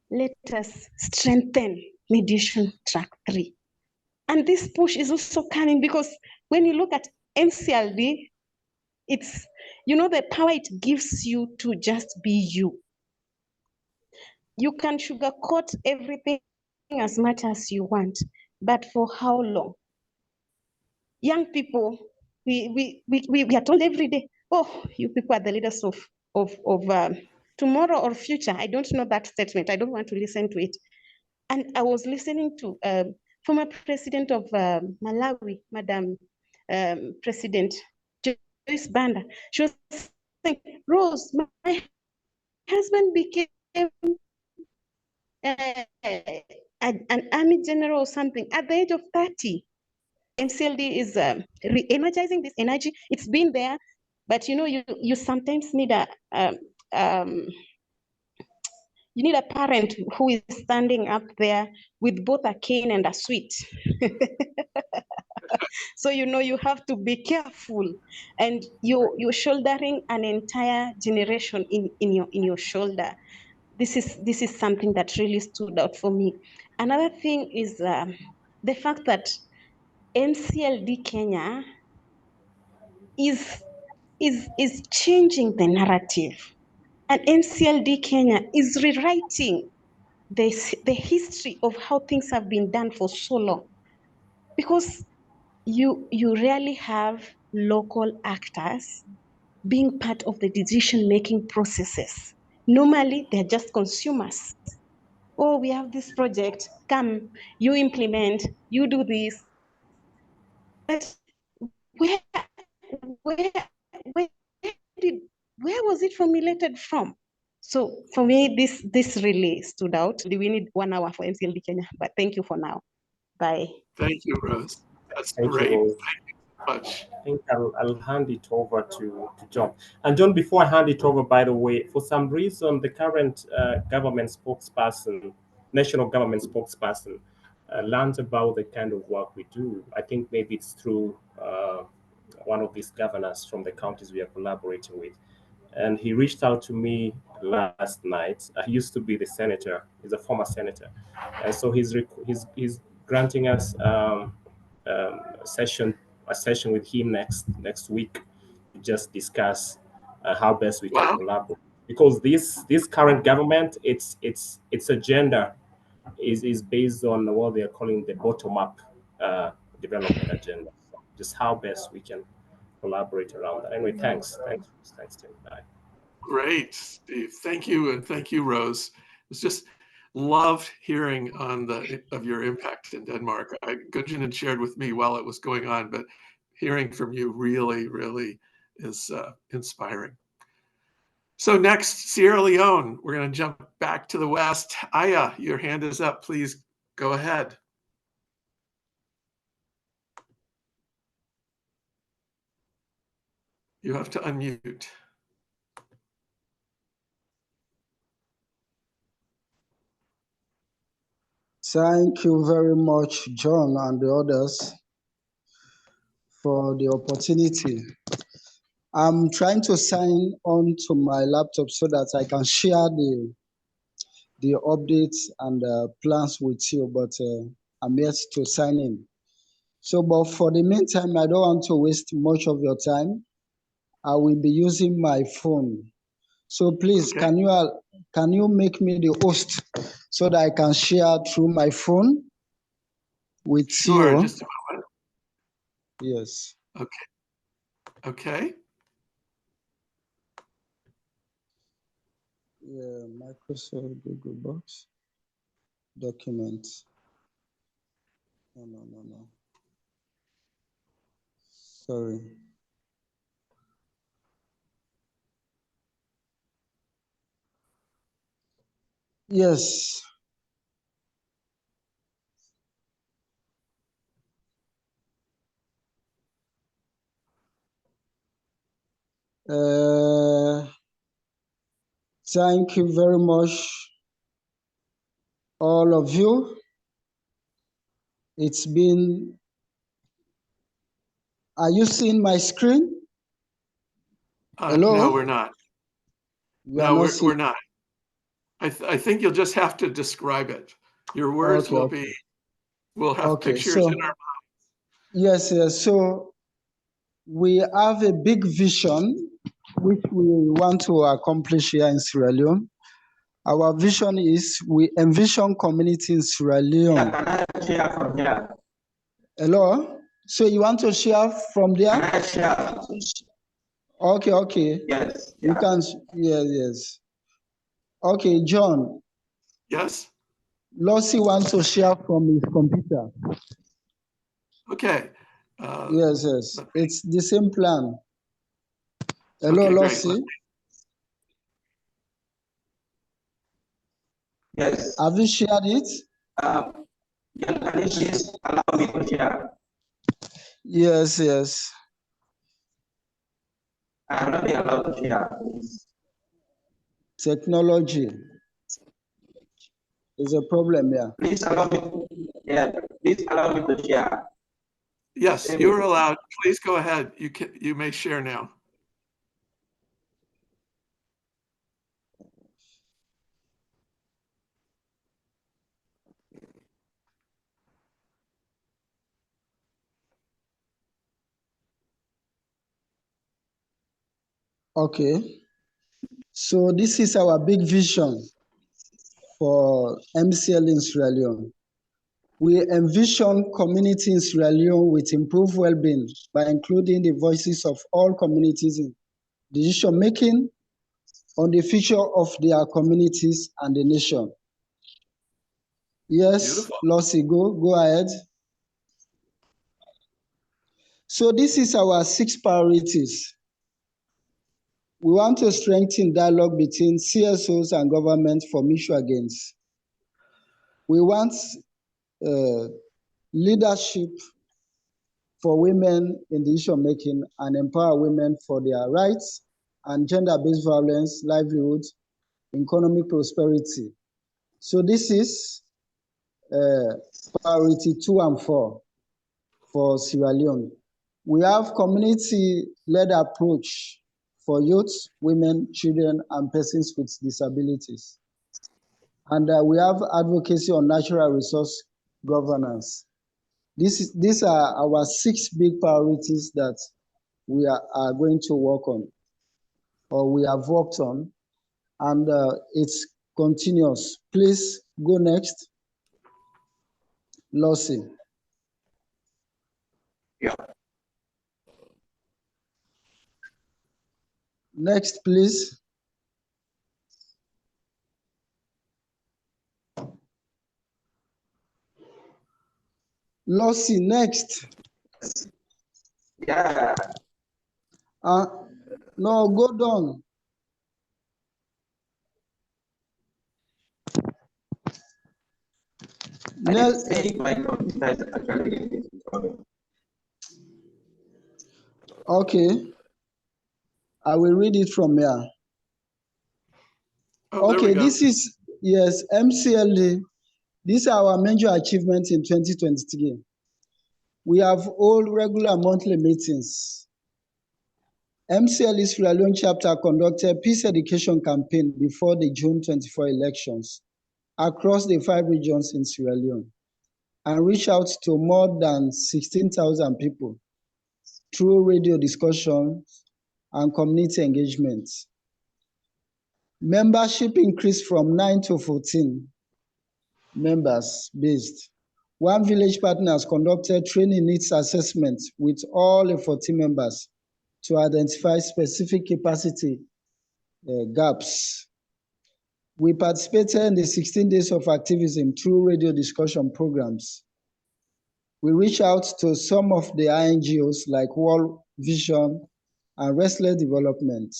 Let us strengthen mediation track 3. And this push is also coming because when you look at MCLD, it's, you know, the power it gives you to just be you. You can sugarcoat everything as much as you want, but for how long? Young people, we are told every day, oh, you people are the leaders of tomorrow or future. I don't know that statement. I don't want to listen to it. And I was listening to former president of Malawi, Madam President Joyce Banda. She was saying, Rose, my husband became an army general or something at the age of 30. MCLD is re-energizing this energy. It's been there, but you know, you sometimes need a you need a parent who is standing up there with both a cane and a sweet. So you know you have to be careful, and you're shouldering an entire generation in your shoulder. This is something that really stood out for me. Another thing is the fact that MCLD Kenya is changing the narrative, and MCLD Kenya is rewriting the history of how things have been done for so long, because you rarely have local actors being part of the decision-making processes. Normally, they're just consumers. Oh, we have this project, come, you implement, you do this. But where was it formulated from? So for me, this really stood out. We need 1 hour for MCLD Kenya, but thank you for now. Bye. Thank you, Rose. That's Thank great. you, Rose. Thank you so much. I think I'll hand it over to John. And John, before I hand it over, by the way, for some reason, the current government spokesperson, national government spokesperson, learned about the kind of work we do. I think maybe it's through one of these governors from the counties we are collaborating with. And he reached out to me last night. He used to be the senator. He's a former senator. And so he's granting us a session with him next week to just discuss how best we can collaborate. Because this current government, its agenda is based on what they are calling the bottom-up development agenda. So just how best we can collaborate around that. Anyway, thanks, Tim. Bye. Great, Steve. Thank you, and thank you, Rose. It's just loved hearing of your impact in Denmark. Gunjan had shared with me while it was going on, but hearing from you really, really is inspiring. So next, Sierra Leone. We're going to jump back to the West. Aya, your hand is up. Please go ahead. You have to unmute. Thank you very much, John and the others, for the opportunity. I'm trying to sign on to my laptop so that I can share the updates and plans with you, but I'm yet to sign in. So, but for the meantime, I don't want to waste much of your time. I will be using my phone. So please, Okay. can you make me the host so that I can share through my phone with Sure, you? just a moment. Yes. Okay. Yeah, Microsoft Google Box documents. No. Sorry. Yes. Thank you very much, all of you. It's been, are you seeing my screen? Hello? No, we're not. You are No, not we're seeing. not. I think you'll just have to describe it. Your words Okay, will okay. be, we'll have Okay, pictures so in our yes, yes. So we have a big vision which we want to accomplish here in Sierra Leone. Our vision is we envision community in Sierra Leone. Can I share from here? Hello? So you want to share from there? Can I share? Okay, okay. Yes. You can, yes, yes. Okay, John, Yes? Lossie wants to share from his computer. Okay. Yes, yes. It's the same plan. Hello, Okay, great. Lossie. Yes. Have you shared it? Can you please allow me to share? Yes, yes. I'm not being allowed to share. Technology is a problem here. Please allow me. Yeah. Please allow me to share. Yes, you're allowed. Please go ahead. You may share now. Okay. So this is our big vision for MCL in Sierra Leone. We envision community in Sierra Leone with improved well-being by including the voices of all communities in decision-making on the future of their communities and the nation. Yes, Beautiful. Lossie, go ahead. So this is our 6 priorities. We want to strengthen dialogue between CSOs and government for mutual gains. We want leadership for women in decision making and empower women for their rights and gender-based violence, livelihood, economic prosperity. So this is priority 2 and 4 for Sierra Leone. We have community-led approach for youth, women, children, and persons with disabilities. And we have advocacy on natural resource governance. These are our 6 big priorities that we are going to work on, or we have worked on, and it's continuous. Please go next. Lossie. Yeah. Next, please. Lossie, next. Yeah. No, go down. Okay. I will read it from here. Oh, okay, this is, yes, MCLD. These are our major achievements in 2023. We have all regular monthly meetings. MCLD Sierra Leone chapter conducted peace education campaign before the June 24 elections across the 5 regions in Sierra Leone and reached out to more than 16,000 people through radio discussions and community engagements. Membership increased from 9 to 14 members based. One village partner has conducted training needs assessments with all the 14 members to identify specific capacity gaps. We participated in the 16 days of activism through radio discussion programs. We reached out to some of the INGOs like World Vision and Restless Development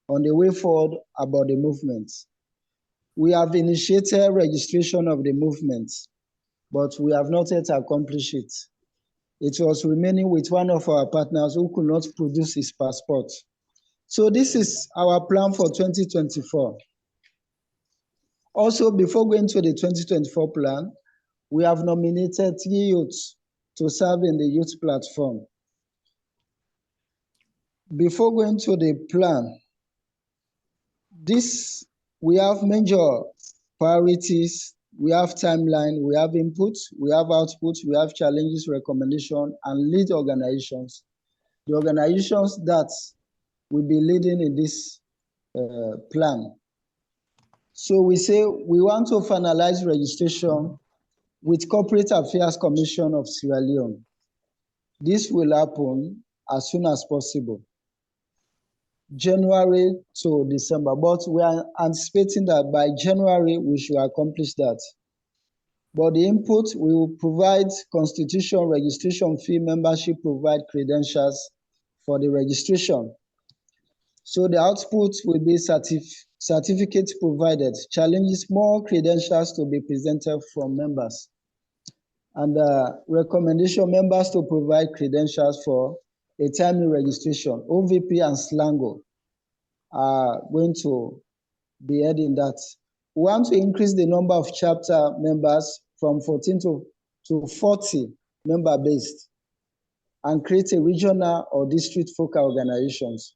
on the way forward about the movement. We have initiated registration of the movement, but we have not yet accomplished it. It was remaining with one of our partners who could not produce his passport. So this is our plan for 2024. Also, before going to the 2024 plan, we have nominated 3 youths to serve in the youth platform. Before going to the plan, we have major priorities, we have timeline, we have input, we have output, we have challenges, recommendation, and lead organizations. The organizations that will be leading in this plan. So we say we want to finalize registration with Corporate Affairs Commission of Sierra Leone. This will happen as soon as possible, January to December, but we are anticipating that by January we should accomplish that. But the input, we will provide constitution, registration fee, membership, provide credentials for the registration. So the output will be certificates provided, challenges, more credentials to be presented from members. And recommendation members to provide credentials for a timely registration. OVP and SLANGO are going to be heading that. We want to increase the number of chapter members from 14 to 40 member-based and create a regional or district focal organizations.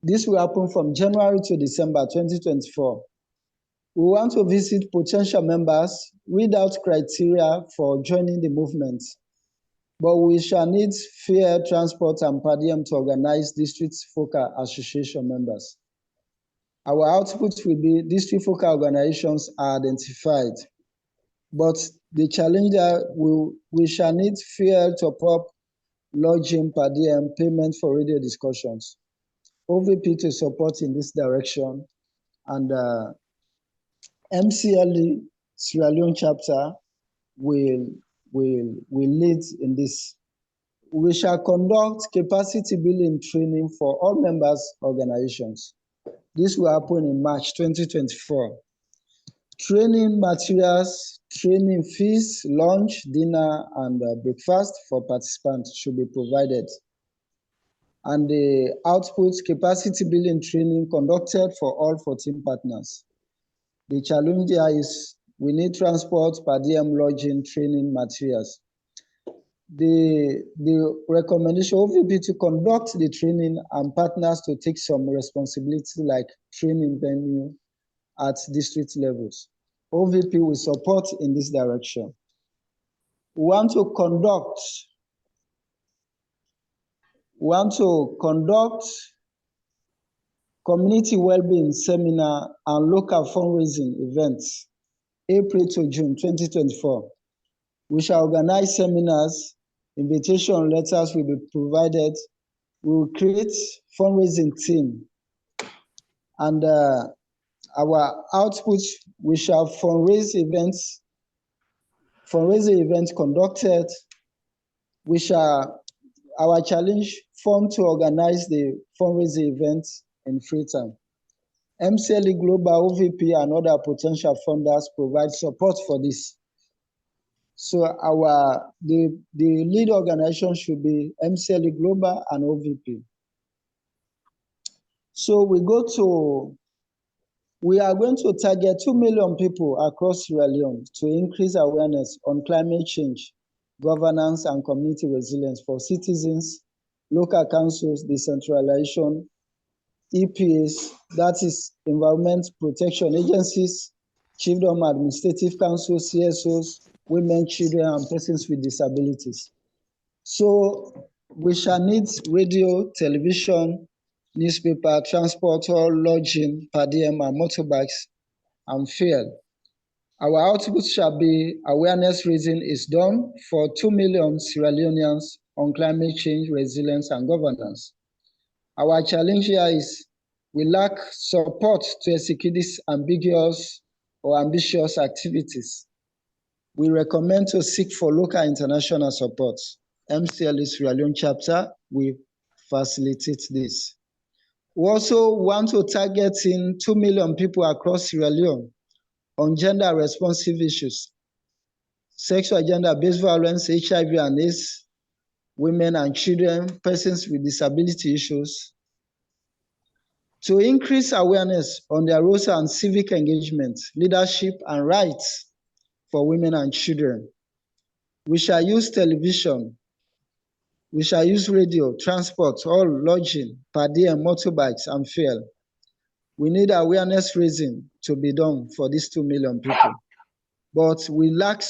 This will happen from January to December 2024. We want to visit potential members, read out criteria for joining the movement, but we shall need fare, transport, and per diem to organize district focal association members. Our output will be district focal organizations are identified, but the challenge that we shall need fare, top-up, lodging, per diem, payment for radio discussions. OVP to support in this direction, and MCLE Sierra Leone chapter will lead in this. We shall conduct capacity building training for all members organizations. This will happen in March 2024. Training materials, training fees, lunch, dinner, and breakfast for participants should be provided. And the output capacity building training conducted for all 14 partners. The challenge here is we need transport, per diem, lodging, training materials. The recommendation will be to conduct the training and partners to take some responsibility like training venue at district levels. OVP will support in this direction. We want to conduct community well-being seminar and local fundraising events, April to June 2024. We shall organize seminars, invitation letters will be provided. We will create fundraising team. And our output, we shall fundraising events conducted. We shall, our challenge form to organize the fundraising events in free time. MCLE Global, OVP, and other potential funders provide support for this. So the lead organization should be MCLE Global and OVP. So we are going to target 2 million people across Sierra Leone to increase awareness on climate change, governance, and community resilience for citizens, local councils, decentralization, EPAs, that is Environment Protection Agencies, Chiefdom Administrative Councils, CSOs, women, children, and persons with disabilities. So we shall need radio, television, newspaper, transport, lodging, per diem, and motorbikes, and fuel. Our output shall be awareness raising is done for 2 million Sierra Leoneans on climate change, resilience, and governance. Our challenge here is we lack support to execute these ambiguous or ambitious activities. We recommend to seek for local international support. MCLE Sierra Leone chapter will facilitate this. We also want to target in 2 million people across Sierra Leone on gender responsive issues, sexual and gender-based violence, HIV and AIDS, women and children, persons with disability issues, to increase awareness on their roles and civic engagement, leadership, and rights for women and children. We shall use television, we shall use radio, transport, all lodging, per diem, motorbikes, and fuel. We need awareness raising to be done for these 2 million people. But we lack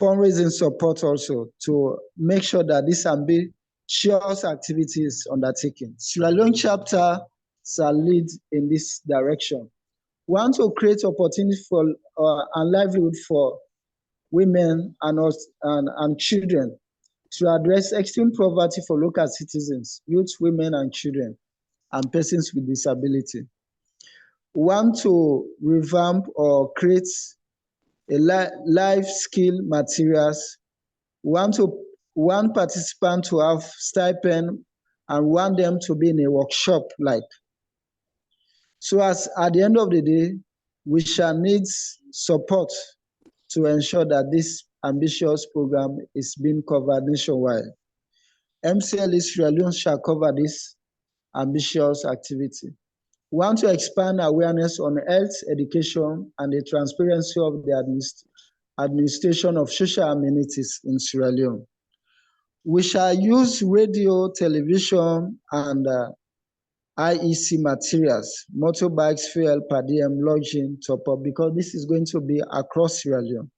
fundraising support also to make sure that this ambitious activity is undertaken. Sierra Leone chapter shall lead in this direction. We want to create opportunity for and livelihood for women and children to address extreme poverty for local citizens, youth, women, and children, and persons with disability. We want to revamp or create a life skill materials. We want one participant to have stipend and want them to be in a workshop like. So as at the end of the day, we shall need support to ensure that this ambitious program is being covered nationwide. MCLE Sierra Leone shall cover this ambitious activity. We want to expand awareness on health, education, and the transparency of the administration of social amenities in Sierra Leone. We shall use radio, television, and IEC materials, motorbikes, fuel, per diem, lodging, top-up, because this is going to be across Sierra Leone.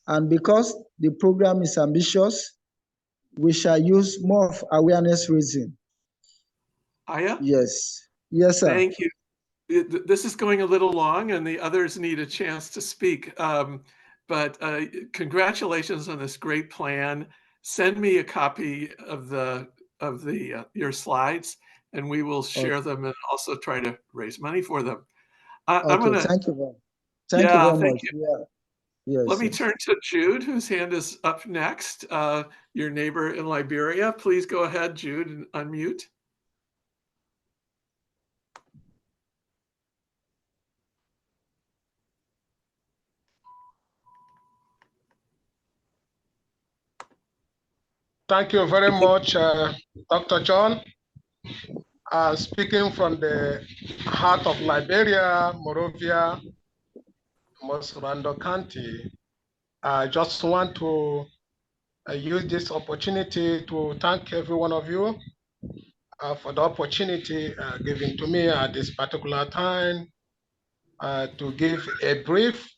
And because the program is ambitious, we shall use more of awareness raising. Aya? Yes. Yes, sir. Thank you. This is going a little long and the others need a chance to speak. But congratulations on this great plan. Send me a copy of your slides and we will share them and also try to raise money for them. I'm gonna, thank you very much. Yeah. Yes, Let me turn to Jude, whose hand is up next. Your neighbor in Liberia. Please go ahead, Jude, and unmute. Thank you very much, Dr. John. Speaking from the heart of Liberia, Monrovia, Mosrando County, I just want to use this opportunity to thank every one of you for the opportunity given to me at this particular time to give a brief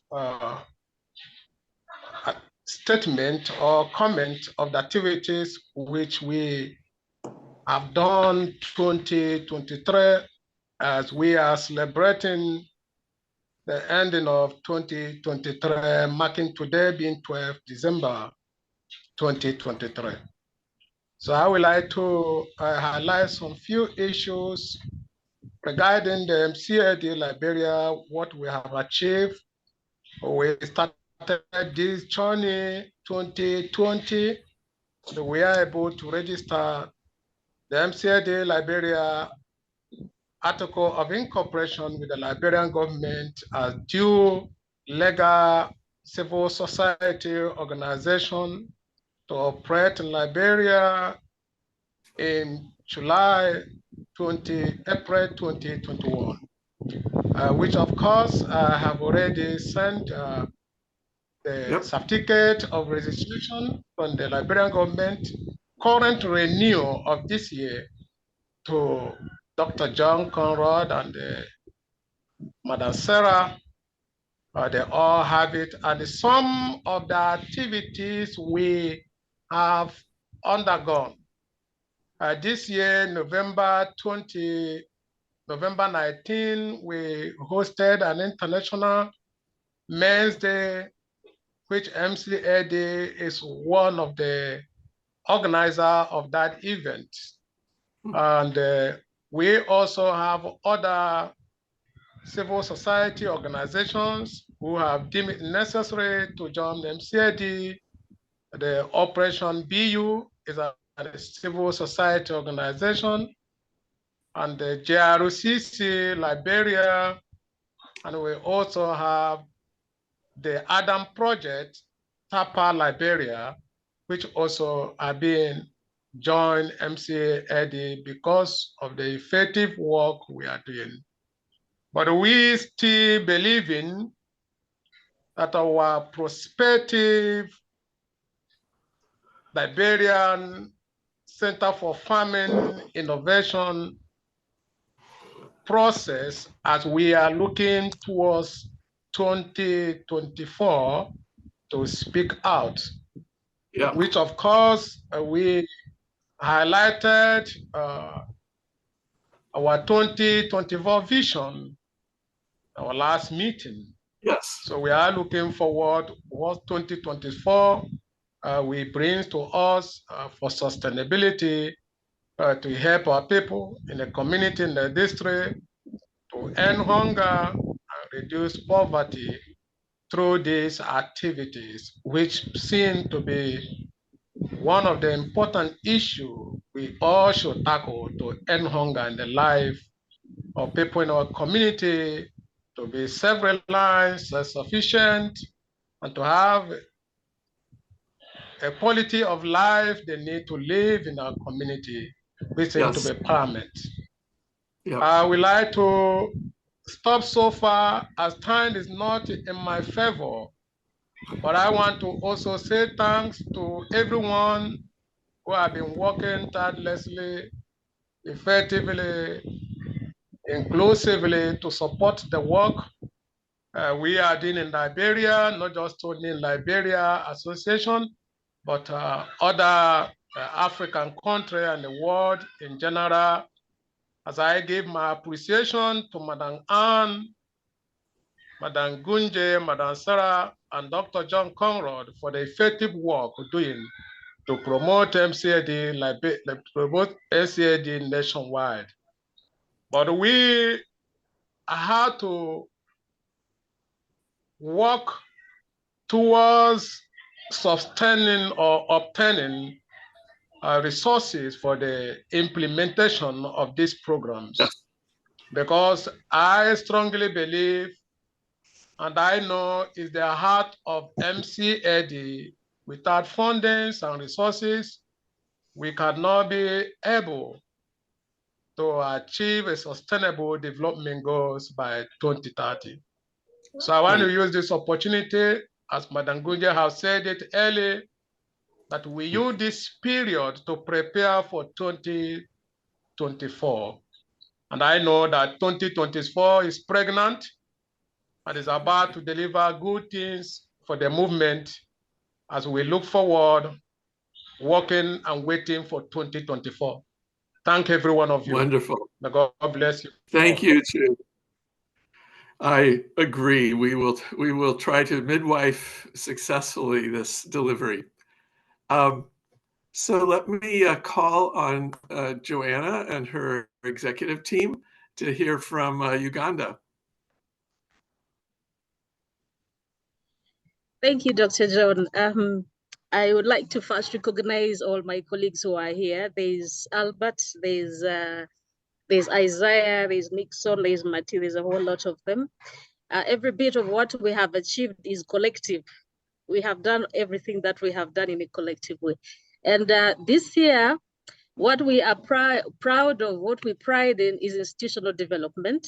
statement or comment of the activities which we have done 2023 as we are celebrating the ending of 2023, marking today being 12 December 2023. So I would like to highlight some few issues regarding the MCLD Liberia, what we have achieved. We started this journey 2020. So we are able to register the MCLD Liberia article of incorporation with the Liberian government as due legal civil society organization to operate in Liberia in April 2021, which of course I have already sent the certificate of registration from the Liberian government, current renewal of this year, to Dr. John Conrad and Madam Sarah. They all have it, and some of the activities we have undergone. This year, November 19, we hosted an International Men's Day, which MCLD is one of the organizers of that event. And we also have other civil society organizations who have deemed it necessary to join the MCLD. The Operation BU is a civil society organization, and the JRCC Liberia And we also have the Adam Project, Tapa Liberia, which also are being joined MCAD because of the effective work we are doing. But we still believe in that our prospective Liberian Center for Farming Innovation process, as we are looking towards 2024 to speak out, which of course we highlighted our 2024 vision, our last meeting. Yes. So we are looking forward what 2024 we bring to us for sustainability, to help our people in the community, in the district, to end hunger and reduce poverty through these activities, which seem to be one of the important issues we all should tackle to end hunger in the life of people in our community, to be self-reliant, self-sufficient, and to have a quality of life they need to live in our community, which seems to be paramount. I would like to stop so far as time is not in my favor, but I want to also say thanks to everyone who have been working tirelessly, effectively, inclusively to support the work we are doing in Liberia, not just only in Liberia Association, but other African countries and the world in general. As I give my appreciation to Madam Anne, Madam Gunje, Madam Sarah, and Dr. John Conrad for the effective work doing to promote MCAD, promote MCAD nationwide. But we have to work towards sustaining or obtaining resources for the implementation of these programs. Because I strongly believe, and I know is the heart of MCAD, without fundings and resources, we cannot be able to achieve a sustainable development goals by 2030. So I want to use this opportunity, as Madam Gunja has said it earlier, that we use this period to prepare for 2024. And I know that 2024 is pregnant and is about to deliver good things for the movement as we look forward, working and waiting for 2024. Thank every one of you. Wonderful. May God bless you. Thank you, too. I agree. We will try to midwife successfully this delivery. So let me call on Joanna and her executive team to hear from Uganda. Thank you, Dr. John. I would like to first recognize all my colleagues who are here. There's Albert, there's Isaiah, there's Nixon, there's Matthew, there's a whole lot of them. Every bit of what we have achieved is collective. We have done everything that we have done in a collective way. And this year, what we are proud of, what we pride in is institutional development.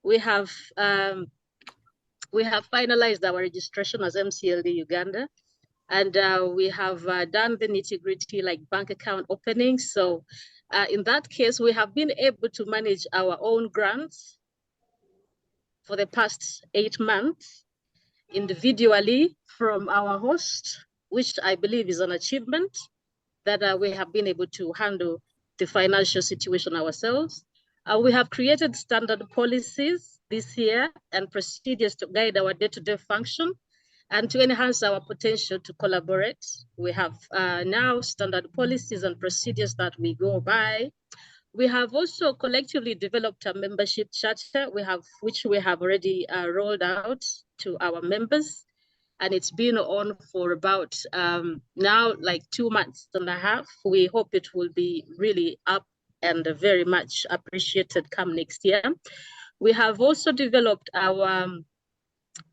We have finalized our registration as MCLD Uganda, and we have done the nitty-gritty like bank account openings. So in that case, we have been able to manage our own grants for the past 8 months individually from our host, which I believe is an achievement that we have been able to handle the financial situation ourselves. We have created standard policies this year and procedures to guide our day-to-day function and to enhance our potential to collaborate. We have now standard policies and procedures that we go by. We have also collectively developed a membership charter, which we have already rolled out to our members. And it's been on for about now like 2.5 months. We hope it will be really up and very much appreciated come next year. We have also developed our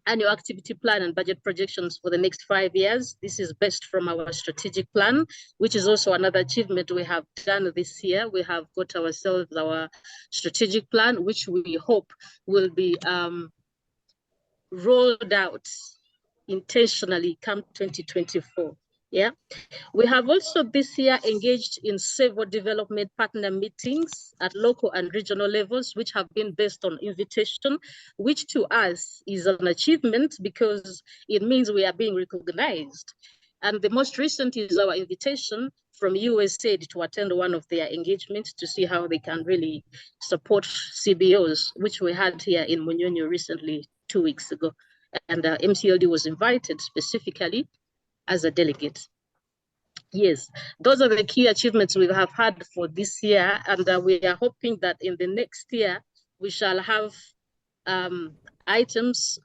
annual activity plan and budget projections for the next 5 years. This is based from our strategic plan, which is also another achievement we have done this year. We have got ourselves our strategic plan, which we hope will be rolled out intentionally come 2024. Yeah, we have also this year engaged in several development partner meetings at local and regional levels, which have been based on invitation, which to us is an achievement because it means we are being recognized. And the most recent is our invitation from USAID to attend one of their engagements to see how they can really support CBOs, which we had here in Munyonyo recently 2 weeks ago. And MCLD was invited specifically as a delegate. Yes, those are the key achievements we have had for this year, and we are hoping that in the next year we shall have items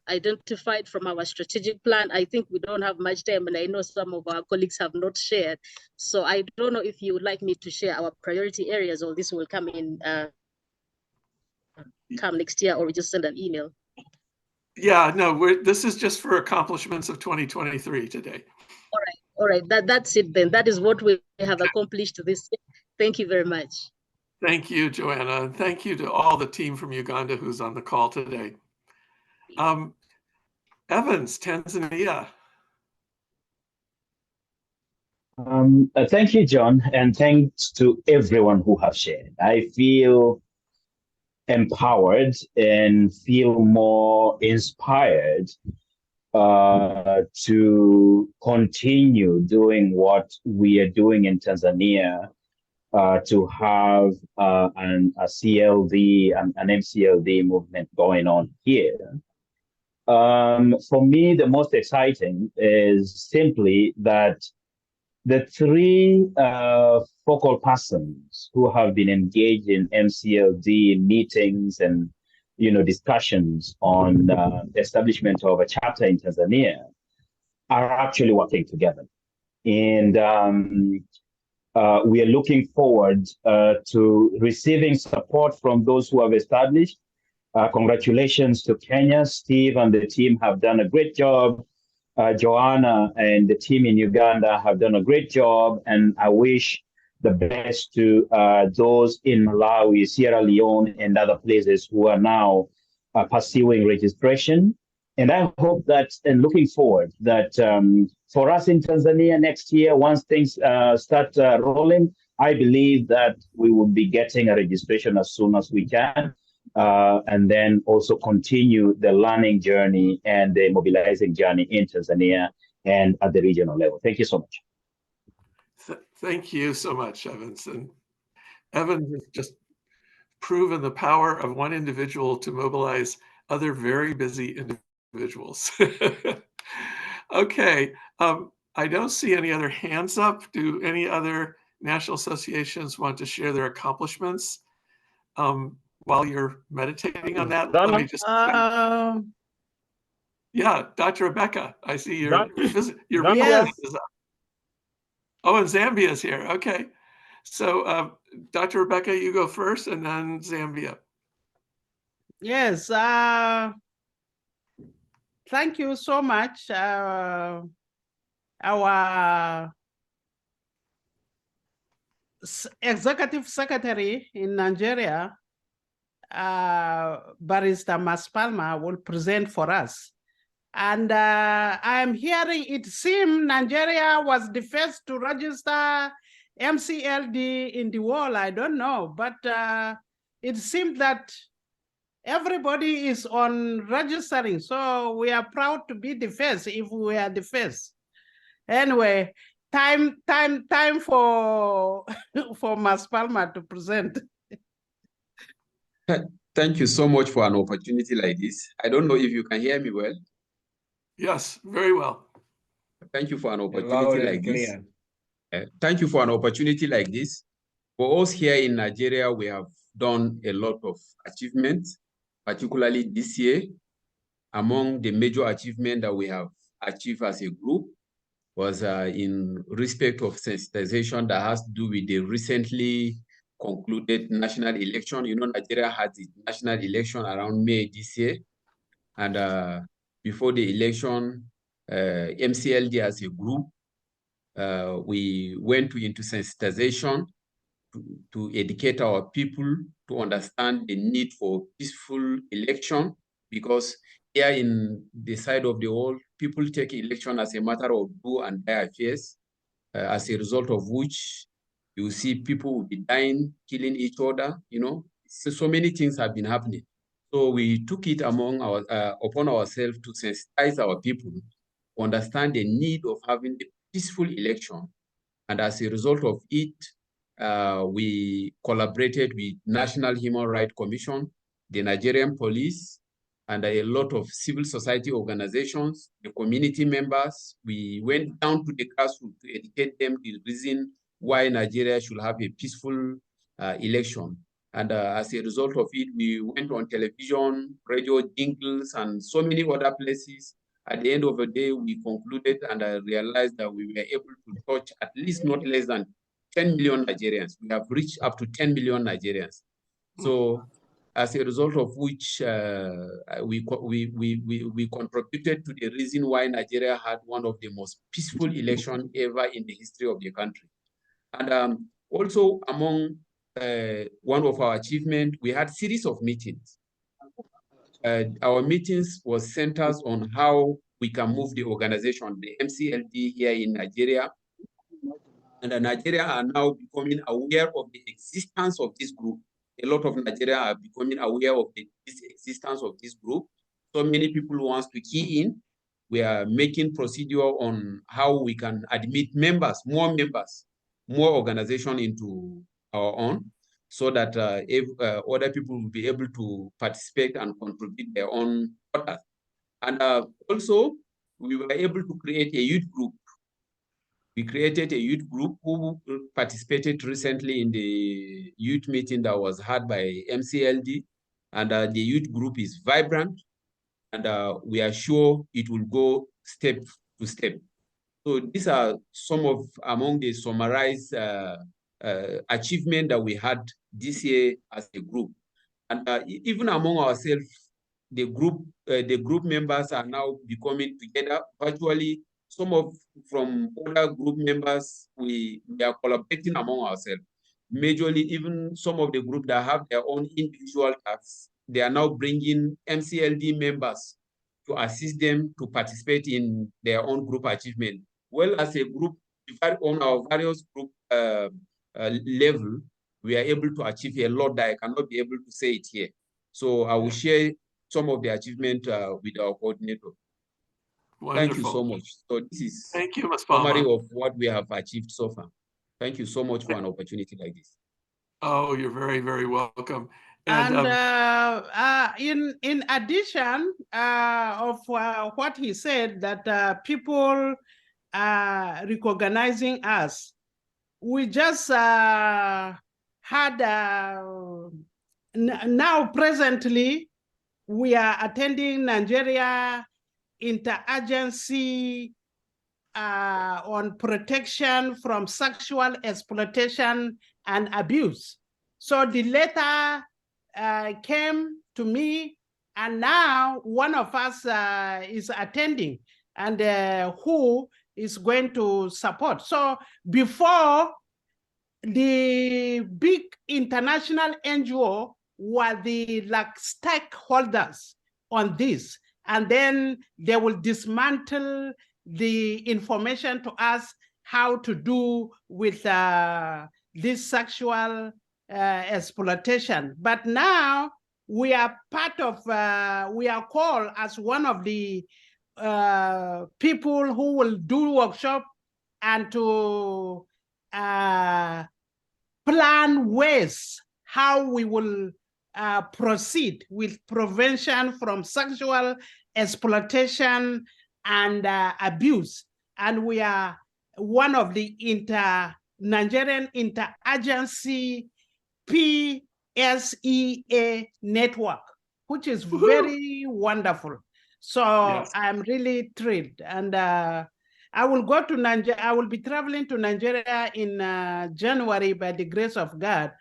identified from our strategic plan. I think we don't have much time, and I know some of our colleagues have not shared. So I don't know if you would like me to share our priority areas, or this will come in come next year, or we just send an email. Yeah, no, this is just for accomplishments of 2023 today. All right, that's it then. That is what we have accomplished this year. Thank you very much. Thank you, Joanna, and thank you to all the team from Uganda who's on the call today. Evans, Tanzania. Thank you, John, and thanks to everyone who have shared. I feel empowered and feel more inspired to continue doing what we are doing in Tanzania, to have a CLD and an MCLD movement going on here. For me, the most exciting is simply that the three focal persons who have been engaged in MCLD meetings and discussions on the establishment of a chapter in Tanzania are actually working together. And we are looking forward to receiving support from those who have established. Congratulations to Kenya. Steve and the team have done a great job. Joanna and the team in Uganda have done a great job, and I wish the best to those in Malawi, Sierra Leone, and other places who are now pursuing registration. And I hope that, and looking forward, that for us in Tanzania next year, once things start rolling, I believe that we will be getting a registration as soon as we can. And then also continue the learning journey and the mobilizing journey in Tanzania and at the regional level. Thank you so much. Thank you so much, Evans. And Evans has just proven the power of one individual to mobilize other very busy individuals. Okay, I don't see any other hands up. Do any other national associations want to share their accomplishments? While you're meditating on that, let me just. Yeah, Dr. Rebecca, I see your Yes. is up. Oh, and Zambia is here. Okay, so Dr. Rebecca, you go first, and then Zambia. Yes. Thank you so much. Our executive secretary in Nigeria, Barrister Maspalma, will present for us. And I'm hearing it seems Nigeria was the first to register MCLD in the world. I don't know, but it seems that everybody is on registering. So we are proud to be the first if we are the first. Anyway, time for Maspalma to present. Thank you so much for an opportunity like this. I don't know if you can hear me well. Yes, very well. Thank you for an opportunity like this. Thank you for an opportunity like this. For us here in Nigeria, we have done a lot of achievements, particularly this year. Among the major achievements that we have achieved as a group was in respect of sensitization that has to do with the recently concluded national election. You know, Nigeria had its national election around May this year. And before the election, MCLD as a group, we went into sensitization to educate our people to understand the need for peaceful election, because here in the side of the world, people take election as a matter of do and die affairs, as a result of which you see people will be dying, killing each other, you know. So many things have been happening. So we took it upon ourselves to sensitize our people, to understand the need of having a peaceful election. And as a result of it, we collaborated with National Human Rights Commission, the Nigerian police, and a lot of civil society organizations, the community members. We went down to the grassroots to educate them the reason why Nigeria should have a peaceful election. And as a result of it, we went on television, radio jingles, and so many other places. At the end of the day, we concluded and I realized that we were able to touch at least not less than 10 million Nigerians. We have reached up to 10 million Nigerians. So as a result of which we contributed to the reason why Nigeria had one of the most peaceful elections ever in the history of the country. And also among one of our achievements, we had series of meetings. Our meetings was centered on how we can move the organization, the MCLD here in Nigeria. And Nigeria are now becoming aware of the existence of this group. A lot of Nigeria are becoming aware of this existence of this group. So many people want to key in. We are making procedure on how we can admit members, more organization into our own, so that other people will be able to participate and contribute their own quota. And also, we were able to create a youth group. We created a youth group who participated recently in the youth meeting that was had by MCLD. And the youth group is vibrant, and we are sure it will go step to step. So these are some of among the summarized achievement that we had this year as a group. And even among ourselves, the group members are now becoming together virtually. From other group members, we are collaborating among ourselves. Majorly, even some of the group that have their own individual tasks, they are now bringing MCLD members to assist them to participate in their own group achievement. Well, as a group, on our various group level, we are able to achieve a lot that I cannot be able to say it here. So I will share some of the achievement with our coordinator. Wonderful. Thank you so much. So this is a summary of what we have achieved so far. Thank you so much for an opportunity like this. Oh, you're very, very welcome. And in addition of what he said, that people are recognizing us, we just had now presently we are attending Nigeria Interagency on protection from sexual exploitation and abuse. So the letter came to me, and now one of us is attending, and who is going to support. So before, the big international NGO were the stakeholders on this, and then they will dismantle the information to us how to do with this sexual exploitation. But now we are part of, we are called as one of the people who will do workshop and to plan ways how we will proceed with prevention from sexual exploitation and abuse. And we are one of the Nigerian Interagency PSEA network, which is very wonderful. So yes. I'm really thrilled. And I will go to Nigeria. I will be traveling to Nigeria in January by the grace of God.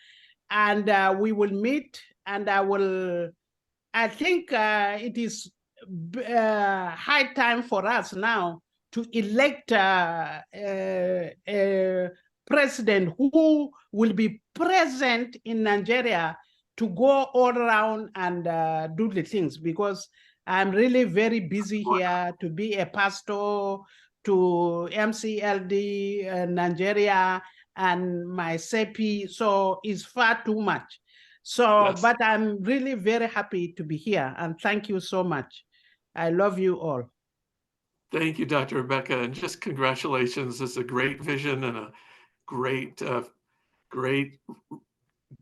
and we will meet, and I think it is high time for us now to elect a president who will be present in Nigeria to go all around and do the things, because I'm really very busy here to be a pastor to MCLD Nigeria and my CEPI, so it's far too much. So, Yes. but I'm really very happy to be here, and thank you so much. I love you all. Thank you, Dr. Rebecca, and just congratulations. It's a great vision and a great, great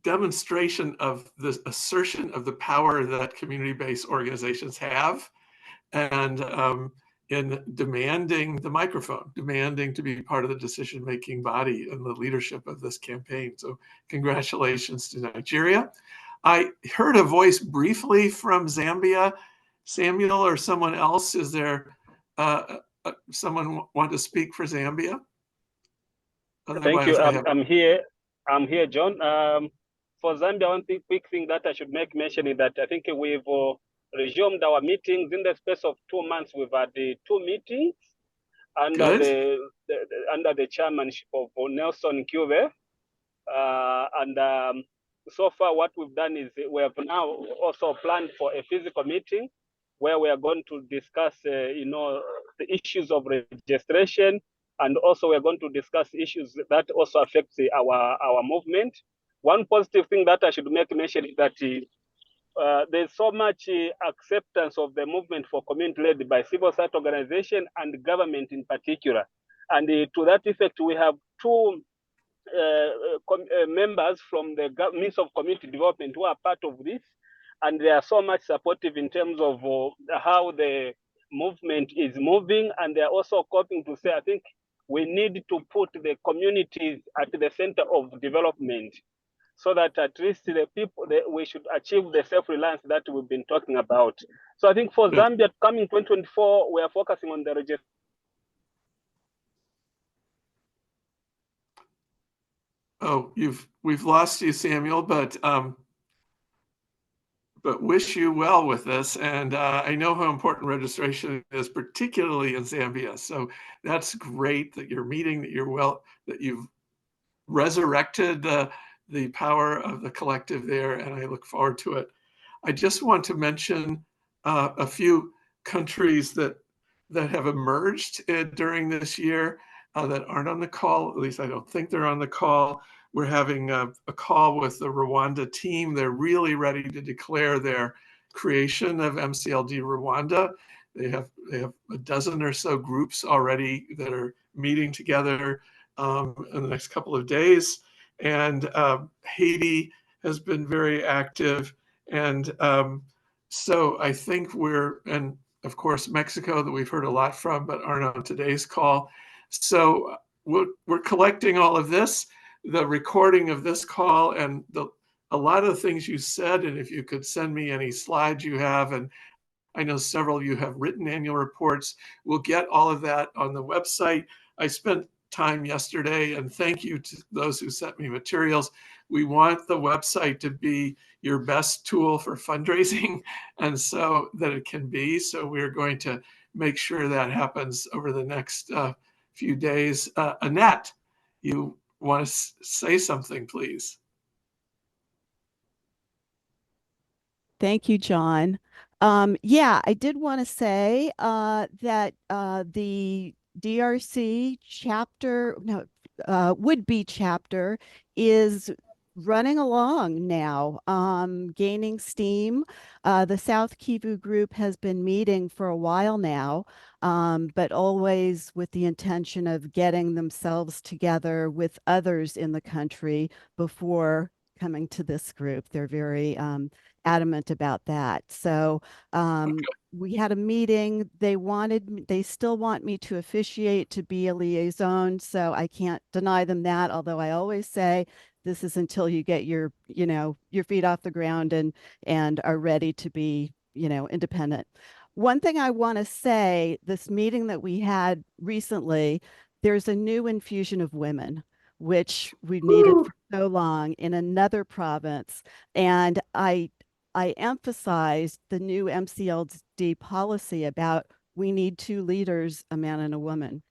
demonstration of the assertion of the power that community-based organizations have, and in demanding the microphone, demanding to be part of the decision-making body and the leadership of this campaign. So congratulations to Nigeria. I heard a voice briefly from Zambia. Samuel or someone else, is there someone want to speak for Zambia? Thank you. Otherwise, I'm here, John. For Zambia, one quick thing that I should make mention is that I think we've resumed our meetings in the space of 2 months. We've had the 2 meetings under under the chairmanship of Nelson Cuve, and so far what we've done is we have now also planned for a physical meeting where we are going to discuss, the issues of registration, and also we're going to discuss issues that also affect our movement. One positive thing that I should make mention is that there's so much acceptance of the movement for community led by civil society organization and government in particular. And to that effect, we have 2 members from the Ministry of Community Development who are part of this, and they are so much supportive in terms of how the movement is moving, and they are also coping to say, I think we need to put the communities at the center of development, so that at least the people, we should achieve the self-reliance that we've been talking about. So I think for Zambia coming 2024, we are focusing on the registration. Oh, we've lost you, Samuel, but wish you well with this. And I know how important registration is, particularly in Zambia. So that's great that you're meeting, that you've resurrected the power of the collective there, and I look forward to it. I just want to mention a few countries that have emerged during this year that aren't on the call. At least I don't think they're on the call. We're having a call with the Rwanda team. They're really ready to declare their creation of MCLD Rwanda. They have a dozen or so groups already that are meeting together in the next couple of days. And Haiti has been very active. And so I think and of course, Mexico, that we've heard a lot from, but aren't on today's call. So we're collecting all of this, the recording of this call, and a lot of the things you said. And if you could send me any slides you have, and I know several of you have written annual reports, we'll get all of that on the website. I spent time yesterday, and thank you to those who sent me materials. We want the website to be your best tool for fundraising, and so that it can be. So we're going to make sure that happens over the next few days. Annette, you want to say something, please? Thank you, John. Yeah, I did want to say that the DRC chapter, would-be chapter, is running along now, gaining steam. The South Kivu group has been meeting for a while now, but always with the intention of getting themselves together with others in the country before coming to this group. They're very adamant about that. So we had a meeting. They still want me to officiate, to be a liaison. So I can't deny them that, although I always say this is until you get your feet off the ground and are ready to be, independent. One thing I want to say, this meeting that we had recently, there's a new infusion of women, which we've needed for so long in another province, and I emphasized the new MCLD policy about we need two leaders, a man and a woman.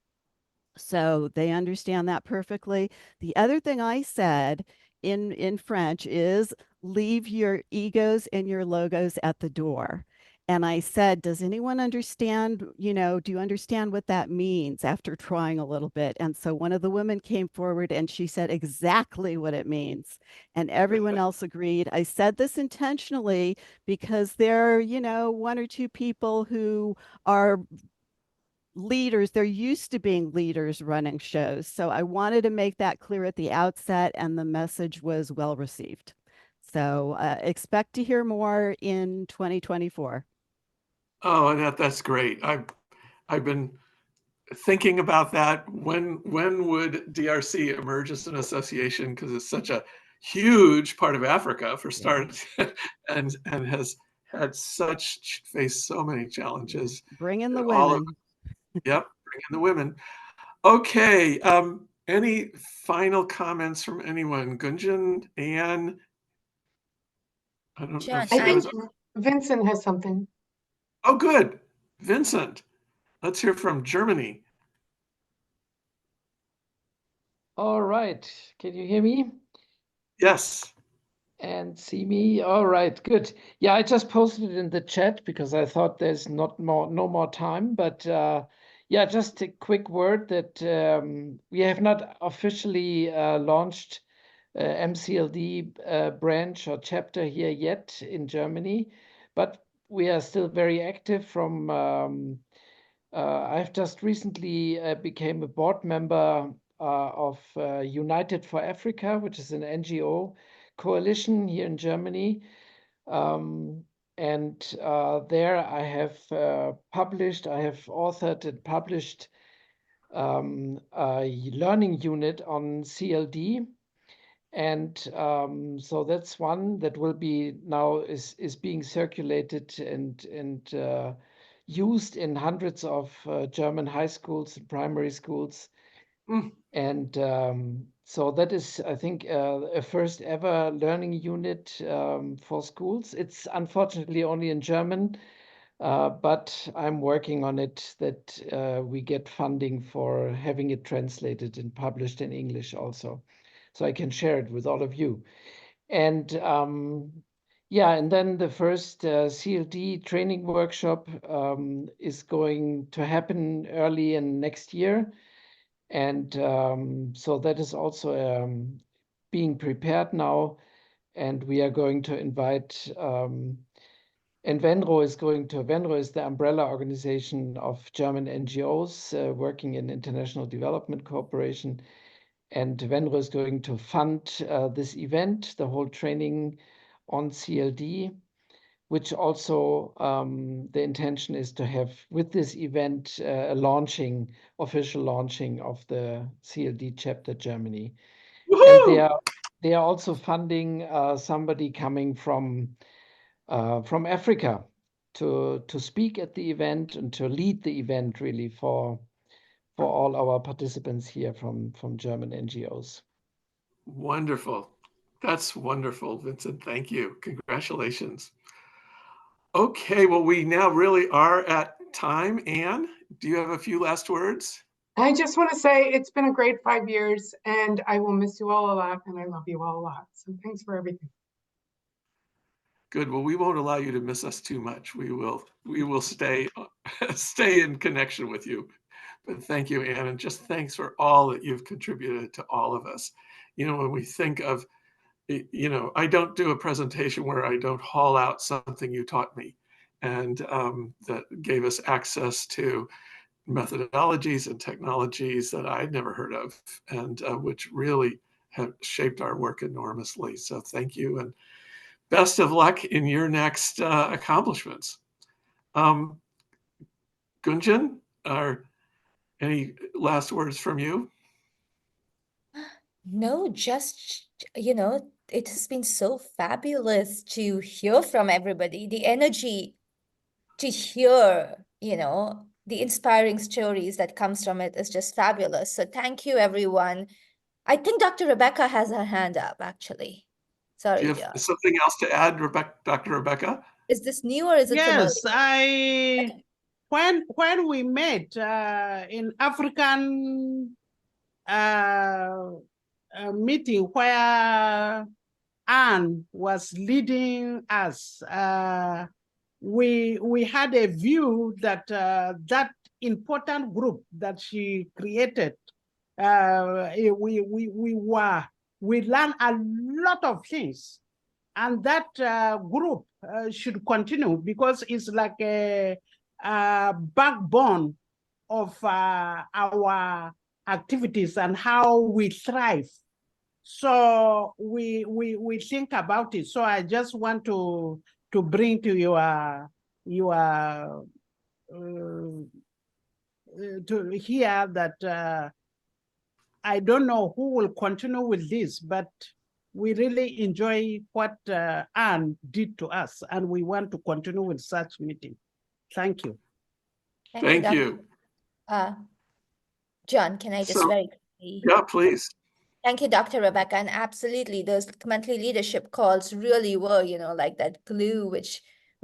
So they understand that perfectly. The other thing I said in French is leave your egos and your logos at the door. And I said, does anyone understand, do you understand what that means after trying a little bit? And so one of the women came forward and she said exactly what it means. And everyone else agreed. I said this intentionally because there are, one or two people who are leaders. They're used to being leaders running shows. So I wanted to make that clear at the outset, and the message was well received. So expect to hear more in 2024. Oh, and that's great. I've been thinking about that. When would DRC emerge as an association? Because it's such a huge part of Africa for starters, and has had faced so many challenges. Bring in the women. Yep, bring in the women. Okay. Any final comments from anyone? Gunjan, Anne? I don't know. John, If I think Vincent has something. Oh, good. Vincent, let's hear from Germany. All right. Can you hear me? Yes. And see me? All right, good. Yeah, I just posted it in the chat because I thought there's no more time. But yeah, just a quick word that we have not officially launched MCLD branch or chapter here yet in Germany, but we are still very active. I've just recently became a board member of United for Africa, which is an NGO coalition here in Germany. And there I have authored and published a learning unit on CLD. And so that's one that will be now is being circulated and used in hundreds of German high schools and primary schools. And so that is, I think, a first ever learning unit for schools. It's unfortunately only in German, but I'm working on it that we get funding for having it translated and published in English also, so I can share it with all of you. And yeah, and then the first CLD training workshop is going to happen early in next year. And so that is also being prepared now. And we are going to invite, and Venro is the umbrella organization of German NGOs working in international development cooperation. And Venro is going to fund this event, the whole training on CLD, which also the intention is to have with this event a official launching of the CLD chapter Germany. And they are also funding somebody coming from Africa to speak at the event and to lead the event really for all our participants here from German NGOs. Wonderful. That's wonderful, Vincent. Thank you. Congratulations. Okay, well, we now really are at time. Anne, do you have a few last words? I just want to say it's been a great 5 years, and I will miss you all a lot, and I love you all a lot. So thanks for everything. Good. Well, we won't allow you to miss us too much. We will stay in connection with you. But thank you, Anne, and just thanks for all that you've contributed to all of us. When we think of, I don't do a presentation where I don't haul out something you taught me, and that gave us access to methodologies and technologies that I'd never heard of, and which really have shaped our work enormously. So thank you, and best of luck in your next accomplishments. Gunjan, any last words from you? No, just, it has been so fabulous to hear from everybody. The energy to hear, the inspiring stories that comes from it is just fabulous. So thank you, everyone. I think Dr. Rebecca has her hand up, actually. Do Sorry, you John. have something else to add, Dr. Rebecca? Is this new or is it familiar? Yes, when we met in African meeting where Anne was leading us, we had a view that that important group that she created, we learned a lot of things, and that group should continue because it's like a backbone of our activities and how we thrive. So we think about it. So I just want to bring to to hear that I don't know who will continue with this, but we really enjoy what Anne did to us, and we want to continue with such meeting. Thank you. Thank you. John, can I just very quickly? Yeah, please. Thank you, Dr. Rebecca. And absolutely, those monthly leadership calls really were, you know, like that glue which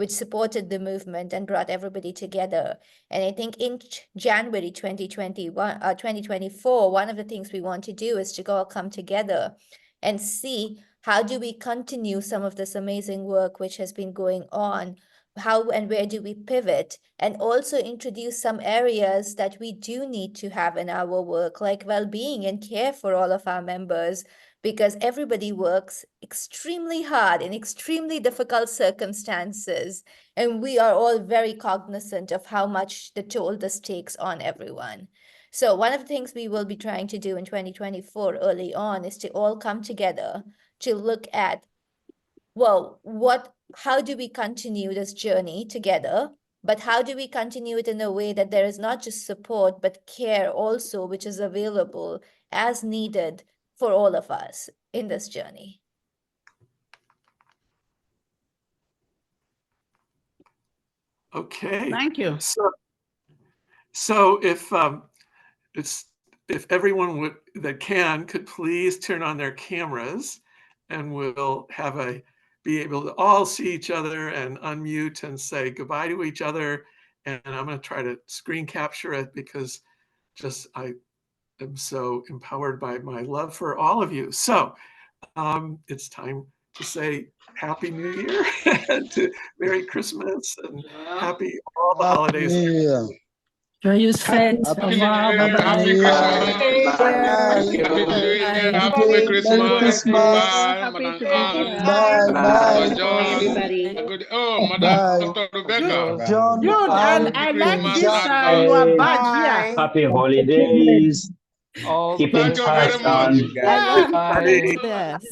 supported the movement and brought everybody together. And I think in January 2024, one of the things we want to do is to all come together and see how do we continue some of this amazing work which has been going on, how and where do we pivot, and also introduce some areas that we do need to have in our work, like well-being and care for all of our members, because everybody works extremely hard in extremely difficult circumstances, and we are all very cognizant of how much the toll this takes on everyone. So one of the things we will be trying to do in 2024 early on is to all come together to look at, well, how do we continue this journey together, but how do we continue it in a way that there is not just support, but care also, which is available as needed for all of us in this journey. Okay. Thank you. So if everyone that could please turn on their cameras, and we'll have be able to all see each other and unmute and say goodbye to each other. And I'm going to try to screen capture it because I am so empowered by my love for all of you. So it's time to say Happy New Year and Merry Christmas and happy all the holidays. Joyous fête. Happy New Year. Happy Christmas. Bye. Bye. John. Oh, Madam Dr. Rebecca. John, Good, and I like this your badge here. Happy holidays. Keep in touch. I like this.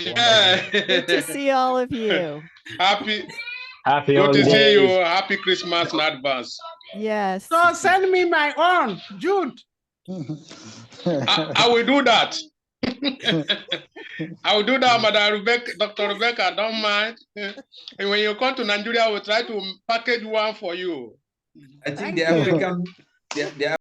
Yeah. Good to see all of you. Happy holidays. Good to see you. Happy Christmas in advance. Yes. So send me my own, Jude. I will do that. I will do that, Madam Rebecca, Dr. Rebecca, don't mind. And when you come to Nigeria, I will try to package one for you. I think the African,